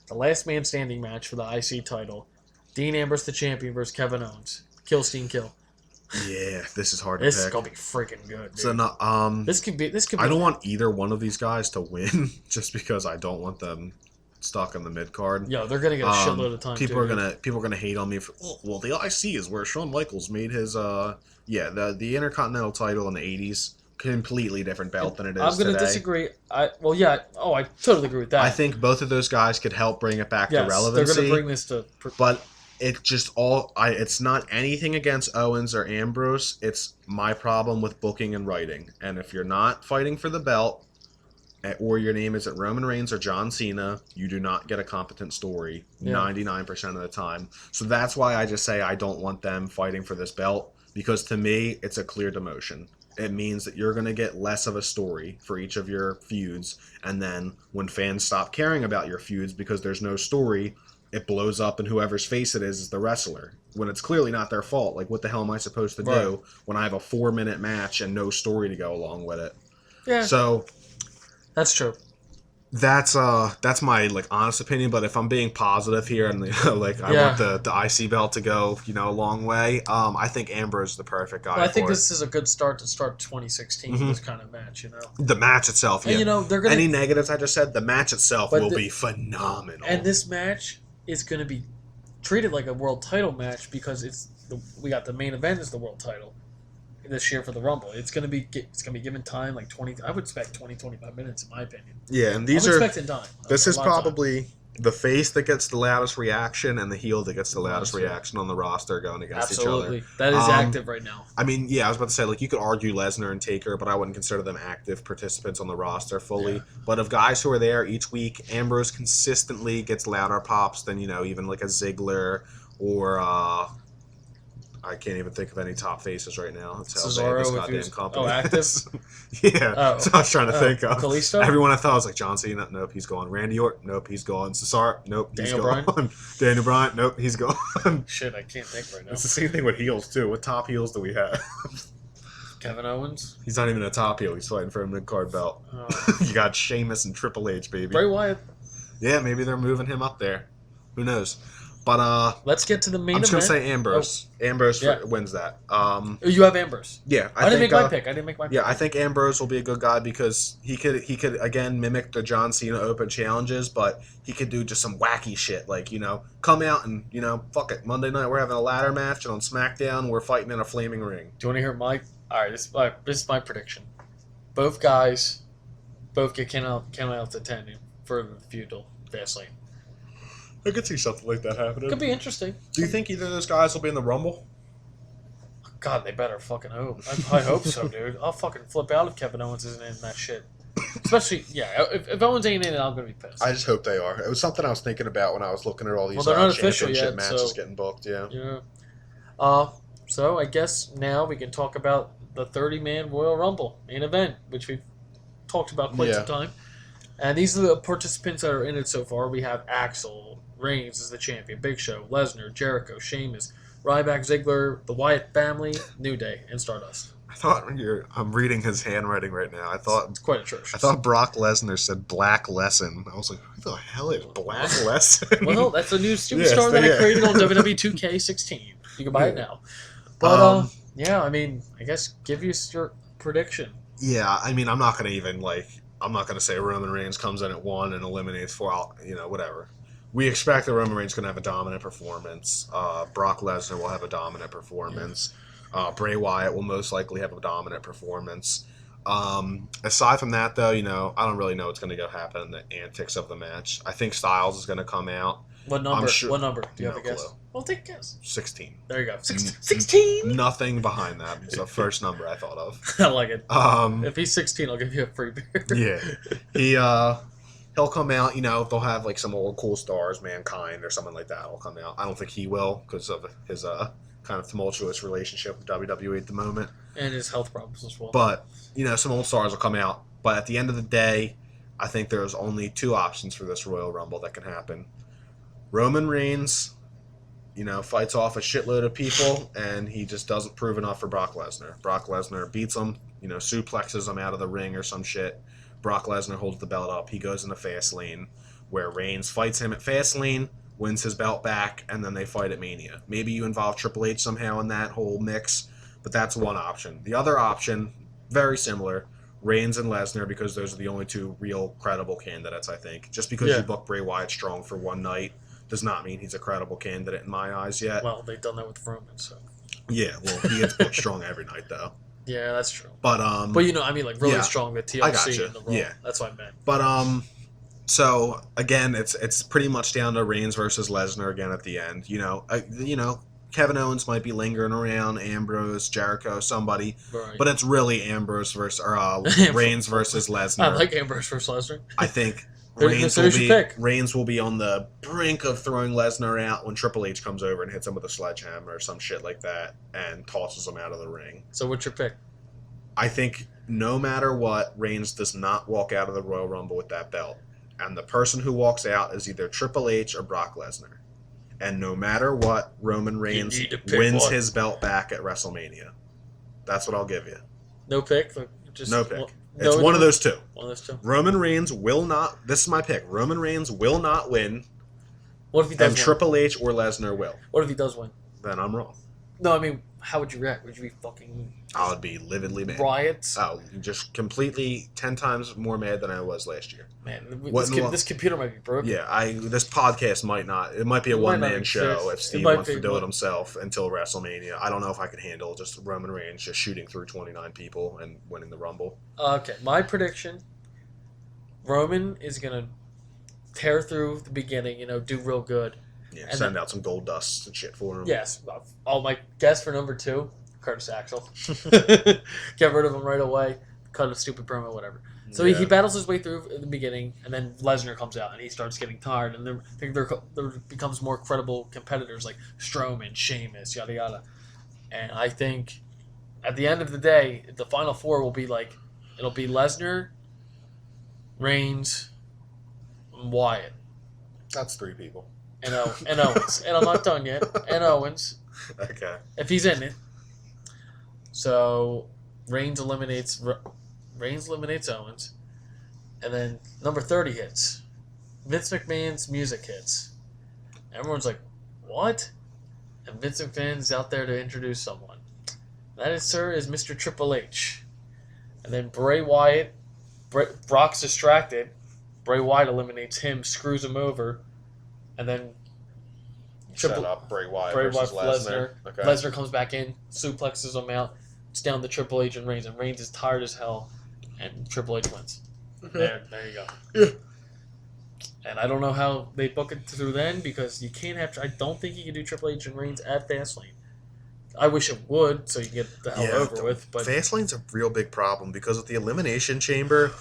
The last man standing match for the IC title. Dean Ambrose, the champion, versus Kevin Owens. Kill, Steam, kill. Yeah, this is hard to This pick. is gonna be freaking good, dude. So no, This could be. I don't want either one of these guys to win, just because I don't want them stuck on the mid card. Yo, they're gonna get a shitload of time. People are gonna hate on me for. Oh, well, the IC is where Shawn Michaels made his the Intercontinental title in the '80s. Completely different belt than it is today. I'm going to disagree. I totally agree with that. I think both of those guys could help bring it back to relevancy. They're going to bring this to... But it just it's not anything against Owens or Ambrose. It's my problem with booking and writing. And if you're not fighting for the belt, or your name isn't Roman Reigns or John Cena, you do not get a competent story 99% of the time. So that's why I just say I don't want them fighting for this belt, because to me, it's a clear demotion. It means that you're going to get less of a story for each of your feuds, and then when fans stop caring about your feuds because there's no story, it blows up and whoever's face it is the wrestler. When it's clearly not their fault. Like, what the hell am I supposed to do when I have a 4-minute match and no story to go along with it? Yeah. So... That's true. That's my honest opinion, but if I'm being positive here and I want the IC belt to go a long way, I think Ambrose is the perfect guy. Well, I think this is a good start to start 2016 this kind of match. The match itself, and, they're gonna, any negatives I just said, the match itself will be phenomenal. And this match is going to be treated like a world title match because we got the main event is the world title this year for the Rumble. It's gonna be given time 20. I would expect 20-25 minutes in my opinion. Yeah, and I'm expecting time. This is probably the face that gets the loudest reaction and the heel that gets the loudest reaction on the roster going against each other. Absolutely, that is active right now. I mean, I was about to say you could argue Lesnar and Taker, but I wouldn't consider them active participants on the roster fully. Yeah. But of guys who are there each week, Ambrose consistently gets louder pops than even a Ziggler or. I can't even think of any top faces right now. That's how bad this goddamn company is. Yeah. So I was trying to think of. Kalisto? Everyone I thought was like John Cena. Nope, he's gone. Randy Orton. Nope, he's gone. Cesaro. Nope, he's gone. Daniel Bryan. Nope, he's gone. Shit, I can't think right now. It's the same thing with heels, too. What top heels do we have? Kevin Owens? He's not even a top heel. He's fighting for a mid-card belt. You got Sheamus and Triple H, baby. Bray Wyatt. Yeah, maybe they're moving him up there. Who knows? But let's get to the main I'm just event. gonna say Ambrose. Ambrose Yeah. wins that. You have Ambrose. Yeah, I didn't make my pick. I didn't make my pick. Yeah, I think Ambrose will be a good guy because he could again mimic the John Cena Open challenges, but he could do just some wacky shit like come out and fuck it, Monday night we're having a ladder match, and on SmackDown we're fighting in a flaming ring. Do you want to hear my? All right, this is my prediction. Both guys, get counted out to 10 for the feudal Fastlane. I could see something like that happening. Could be interesting. Do you think either of those guys will be in the Rumble? God, they better fucking hope. I hope so, dude. I'll fucking flip out if Kevin Owens isn't in that shit. Especially, yeah, if Owens ain't in it, I'm going to be pissed. I just hope they are. It was something I was thinking about when I was looking at all these they're not official championship yet, matches so, getting booked, yeah. Yeah. So I guess now we can talk about the 30-man Royal Rumble main event, which we've talked about quite some time. And these are the participants that are in it so far. We have Axel, Reigns is the champion, Big Show, Lesnar, Jericho, Sheamus, Ryback, Ziggler, the Wyatt family, New Day, and Stardust. I thought I'm reading his handwriting right now. It's quite atrocious. I thought Brock Lesnar said Black Lesson. I was like, who the hell is Black Lesson? Well, that's a new superstar that I created on WWE 2K16. You can buy it now. But yeah, I mean, I guess give us your prediction. Yeah, I mean, I'm not gonna say Roman Reigns comes in at 1 and eliminates 4. Whatever. We expect that Roman Reigns is going to have a dominant performance. Brock Lesnar will have a dominant performance. Bray Wyatt will most likely have a dominant performance. Aside from that, though, I don't really know what's going to go happen in the antics of the match. I think Styles is going to come out. What number? What number? Do you have a guess? Clue. Well, take a guess. 16. There you go. 16? Nothing behind that. It's the first number I thought of. I like it. If he's 16, I'll give you a free beer. Yeah. He'll come out, they'll have like some old cool stars, Mankind or something like that will come out. I don't think he will because of his kind of tumultuous relationship with WWE at the moment. And his health problems as well. But, some old stars will come out. But at the end of the day, I think there's only 2 options for this Royal Rumble that can happen. Roman Reigns, fights off a shitload of people, and he just doesn't prove enough for Brock Lesnar. Brock Lesnar beats him, suplexes him out of the ring or some shit. Brock Lesnar holds the belt up. He goes into Fastlane, where Reigns fights him at Fastlane, wins his belt back, and then they fight at Mania. Maybe you involve Triple H somehow in that whole mix, but that's one option. The other option, very similar, Reigns and Lesnar, because those are the only 2 real credible candidates, I think. Just because you book Bray Wyatt strong for one night does not mean he's a credible candidate in my eyes yet. Well, they've done that with Roman, so. Yeah, well, he gets booked strong every night, though. Yeah, that's true. But I mean, like really strong the TLC in the role. Yeah, that's what I meant. But so again, it's pretty much down to Reigns versus Lesnar again at the end. Kevin Owens might be lingering around, Ambrose, Jericho, somebody, right. But it's really Ambrose versus Reigns versus Lesnar. I like Ambrose versus Lesnar. I think Reigns will be on the brink of throwing Lesnar out when Triple H comes over and hits him with a sledgehammer or some shit like that and tosses him out of the ring. So what's your pick? I think no matter what, Reigns does not walk out of the Royal Rumble with that belt. And the person who walks out is either Triple H or Brock Lesnar. And no matter what, Roman Reigns wins his belt back at WrestleMania. That's what I'll give you. No pick? No pick. It's one of those 2. One of those 2. Roman Reigns will not... This is my pick. Roman Reigns will not win. What if he does and Triple H or Lesnar will. What if he does win? Then I'm wrong. No, I mean, how would you react? Would you be fucking... I would be lividly mad. Riots? Oh, just completely 10 times more mad than I was last year. Man, this computer might be broken. Yeah, this podcast might not. It might be a one-man show if Steve wants to do it himself until WrestleMania. I don't know if I could handle just Roman Reigns just shooting through 29 people and winning the Rumble. Okay, my prediction, Roman is going to tear through the beginning, do real good. Yeah, and send out some gold dust and shit for him. Yes. My guess for number 2, Curtis Axel. Get rid of him right away. Cut a stupid promo, whatever. So he battles his way through in the beginning, and then Lesnar comes out, and he starts getting tired, and there becomes more credible competitors like Strowman, Sheamus, yada yada. And I think at the end of the day, the final 4 will be it'll be Lesnar, Reigns, and Wyatt. That's 3 people. And Owens. And I'm not done yet. And Owens. Okay. If he's in it. So Reigns eliminates Owens. And then number 30 hits. Vince McMahon's music hits. Everyone's like, what? And Vince McMahon's out there to introduce someone. That is, sir, is Mr. Triple H. And then Bray Wyatt, Brock's distracted. Bray Wyatt eliminates him, screws him over, and then Set up Bray Wyatt versus Lesnar. Okay. Lesnar comes back in, suplexes him out. It's down to Triple H and Reigns is tired as hell, and Triple H wins. There you go. Yeah. And I don't know how they book it through then, because you can't have. I don't think you can do Triple H and Reigns at Fastlane. I wish it would, so you can get the hell over with. But Fastlane's a real big problem because with the Elimination Chamber,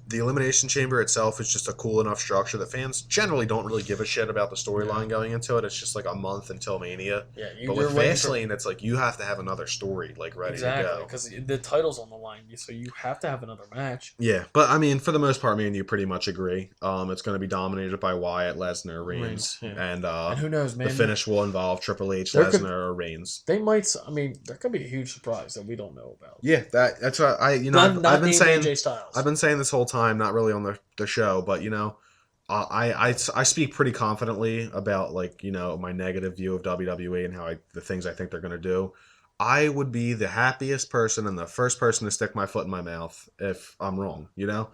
the Elimination Chamber itself is just a cool enough structure that fans generally don't really give a shit about the storyline going into it. It's just like a month until Mania. Yeah, but with Fastlane, it's like you have to have another story like ready to go. Because the title's on the line, so you have to have another match. Yeah, but I mean, for the most part, me and you pretty much agree. It's going to be dominated by Wyatt, Lesnar, Reigns, and who knows, man? The finish will involve Triple H, Lesnar, or Reigns. They might. I mean, there could be a huge surprise that we don't know about. Yeah, that's what I've been saying. AJ Styles. I've been saying this whole time, not really on the show, but I speak pretty confidently about my negative view of WWE and the things I think they're going to do. I would be the happiest person and the first person to stick my foot in my mouth if I'm wrong.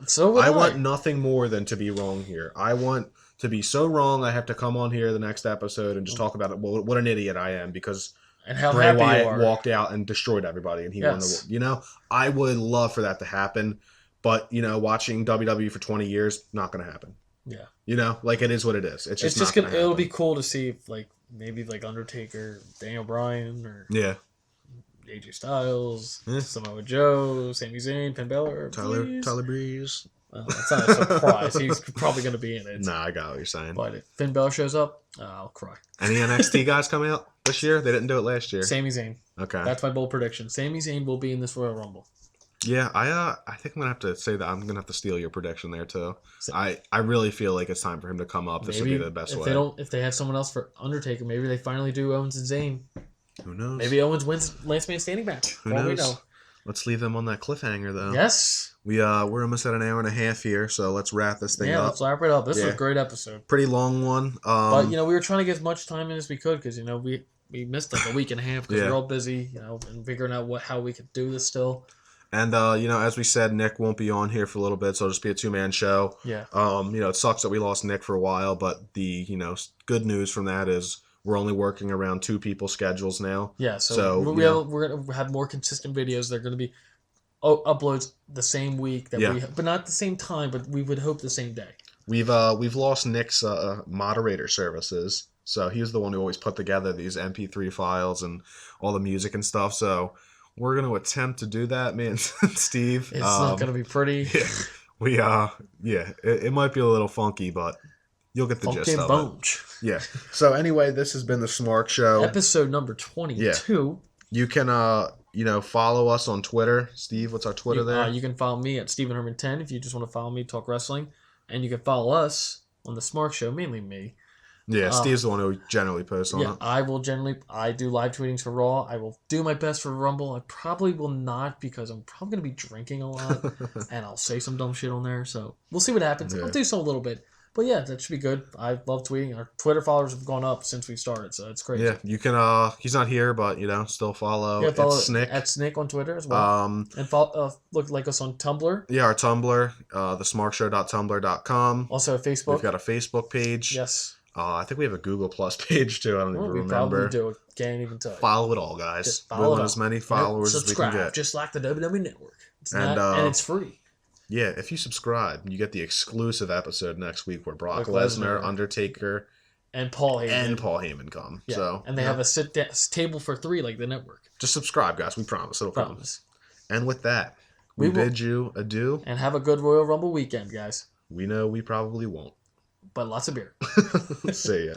So I want nothing more than to be wrong here. I want to be so wrong I have to come on here the next episode and just talk about it. Well, what an idiot I am because and how Bray happy Wyatt you are. walked out and destroyed everybody and he won the. I would love for that to happen. But, watching WWE for 20 years, not going to happen. Yeah. It is what it is. It's just gonna it'll be cool to see if, maybe Undertaker, Daniel Bryan, or AJ Styles, Samoa Joe, Sami Zayn, Finn Balor, Tyler Breeze. Well, that's not a surprise. He's probably going to be in it. Nah, I got what you're saying. But if Finn Balor shows up, I'll cry. Any NXT guys coming out this year? They didn't do it last year. Sami Zayn. Okay. That's my bold prediction. Sami Zayn will be in this Royal Rumble. Yeah, I think I'm gonna have to say that I'm gonna have to steal your prediction there too. I really feel like it's time for him to come up. This would be the best way. If they have someone else for Undertaker, maybe they finally do Owens and Zayn. Who knows? Maybe Owens wins last man standing match. Who knows? We know. Let's leave them on that cliffhanger though. Yes. We're almost at an hour and a half here, so let's wrap this thing up. Yeah, let's wrap it up. This was a great episode. Pretty long one. But we were trying to get as much time in as we could because we missed a week and a half because we're all busy, and figuring out how we could do this still. And, as we said, Nick won't be on here for a little bit, so it'll just be a two-man show. Yeah. It sucks that we lost Nick for a while, but the, good news from that is we're only working around two people's schedules now. Yeah, so we're going to have more consistent videos. They're going to be uploads the same week, but not the same time, but we would hope the same day. We've lost Nick's moderator services, so he was the one who always put together these MP3 files and all the music and stuff, so... We're going to attempt to do that, man, Steve. It's not going to be pretty. Yeah, it might be a little funky, but you'll get the gist of it. Yeah. So anyway, this has been the Smark Show. Episode number 22. Yeah. You can, follow us on Twitter. Steve, what's our Twitter there? You can follow me at StephenHerman10 if you just want to follow me, talk wrestling. And you can follow us on the Smark Show, mainly me. Yeah, Steve's the one who generally posts on it. I do live tweetings for Raw. I will do my best for Rumble. I probably will not because I'm probably going to be drinking a lot and I'll say some dumb shit on there. So we'll see what happens. Yeah. I'll do so a little bit. But yeah, that should be good. I love tweeting. Our Twitter followers have gone up since we started, so it's great. Yeah, you can, he's not here, but, still follow. Yeah, follow it's Snick. At Snick on Twitter as well. And look like us on Tumblr. Yeah, our Tumblr, thesmarkshow.tumblr.com. Also Facebook. We've got a Facebook page. Yes. I think we have a Google Plus page too. I don't even remember. We probably do. Can't even tell you. Follow it all, guys. We want as many followers as we can get. Just like the WWE Network. And it's free. Yeah, if you subscribe, you get the exclusive episode next week where Brock Lesnar, Undertaker, and Paul Heyman come. Yeah. So and they have a table for three like the network. Just subscribe, guys. We promise it'll come. And with that, we bid you adieu. And have a good Royal Rumble weekend, guys. We know we probably won't. But lots of beer. See ya.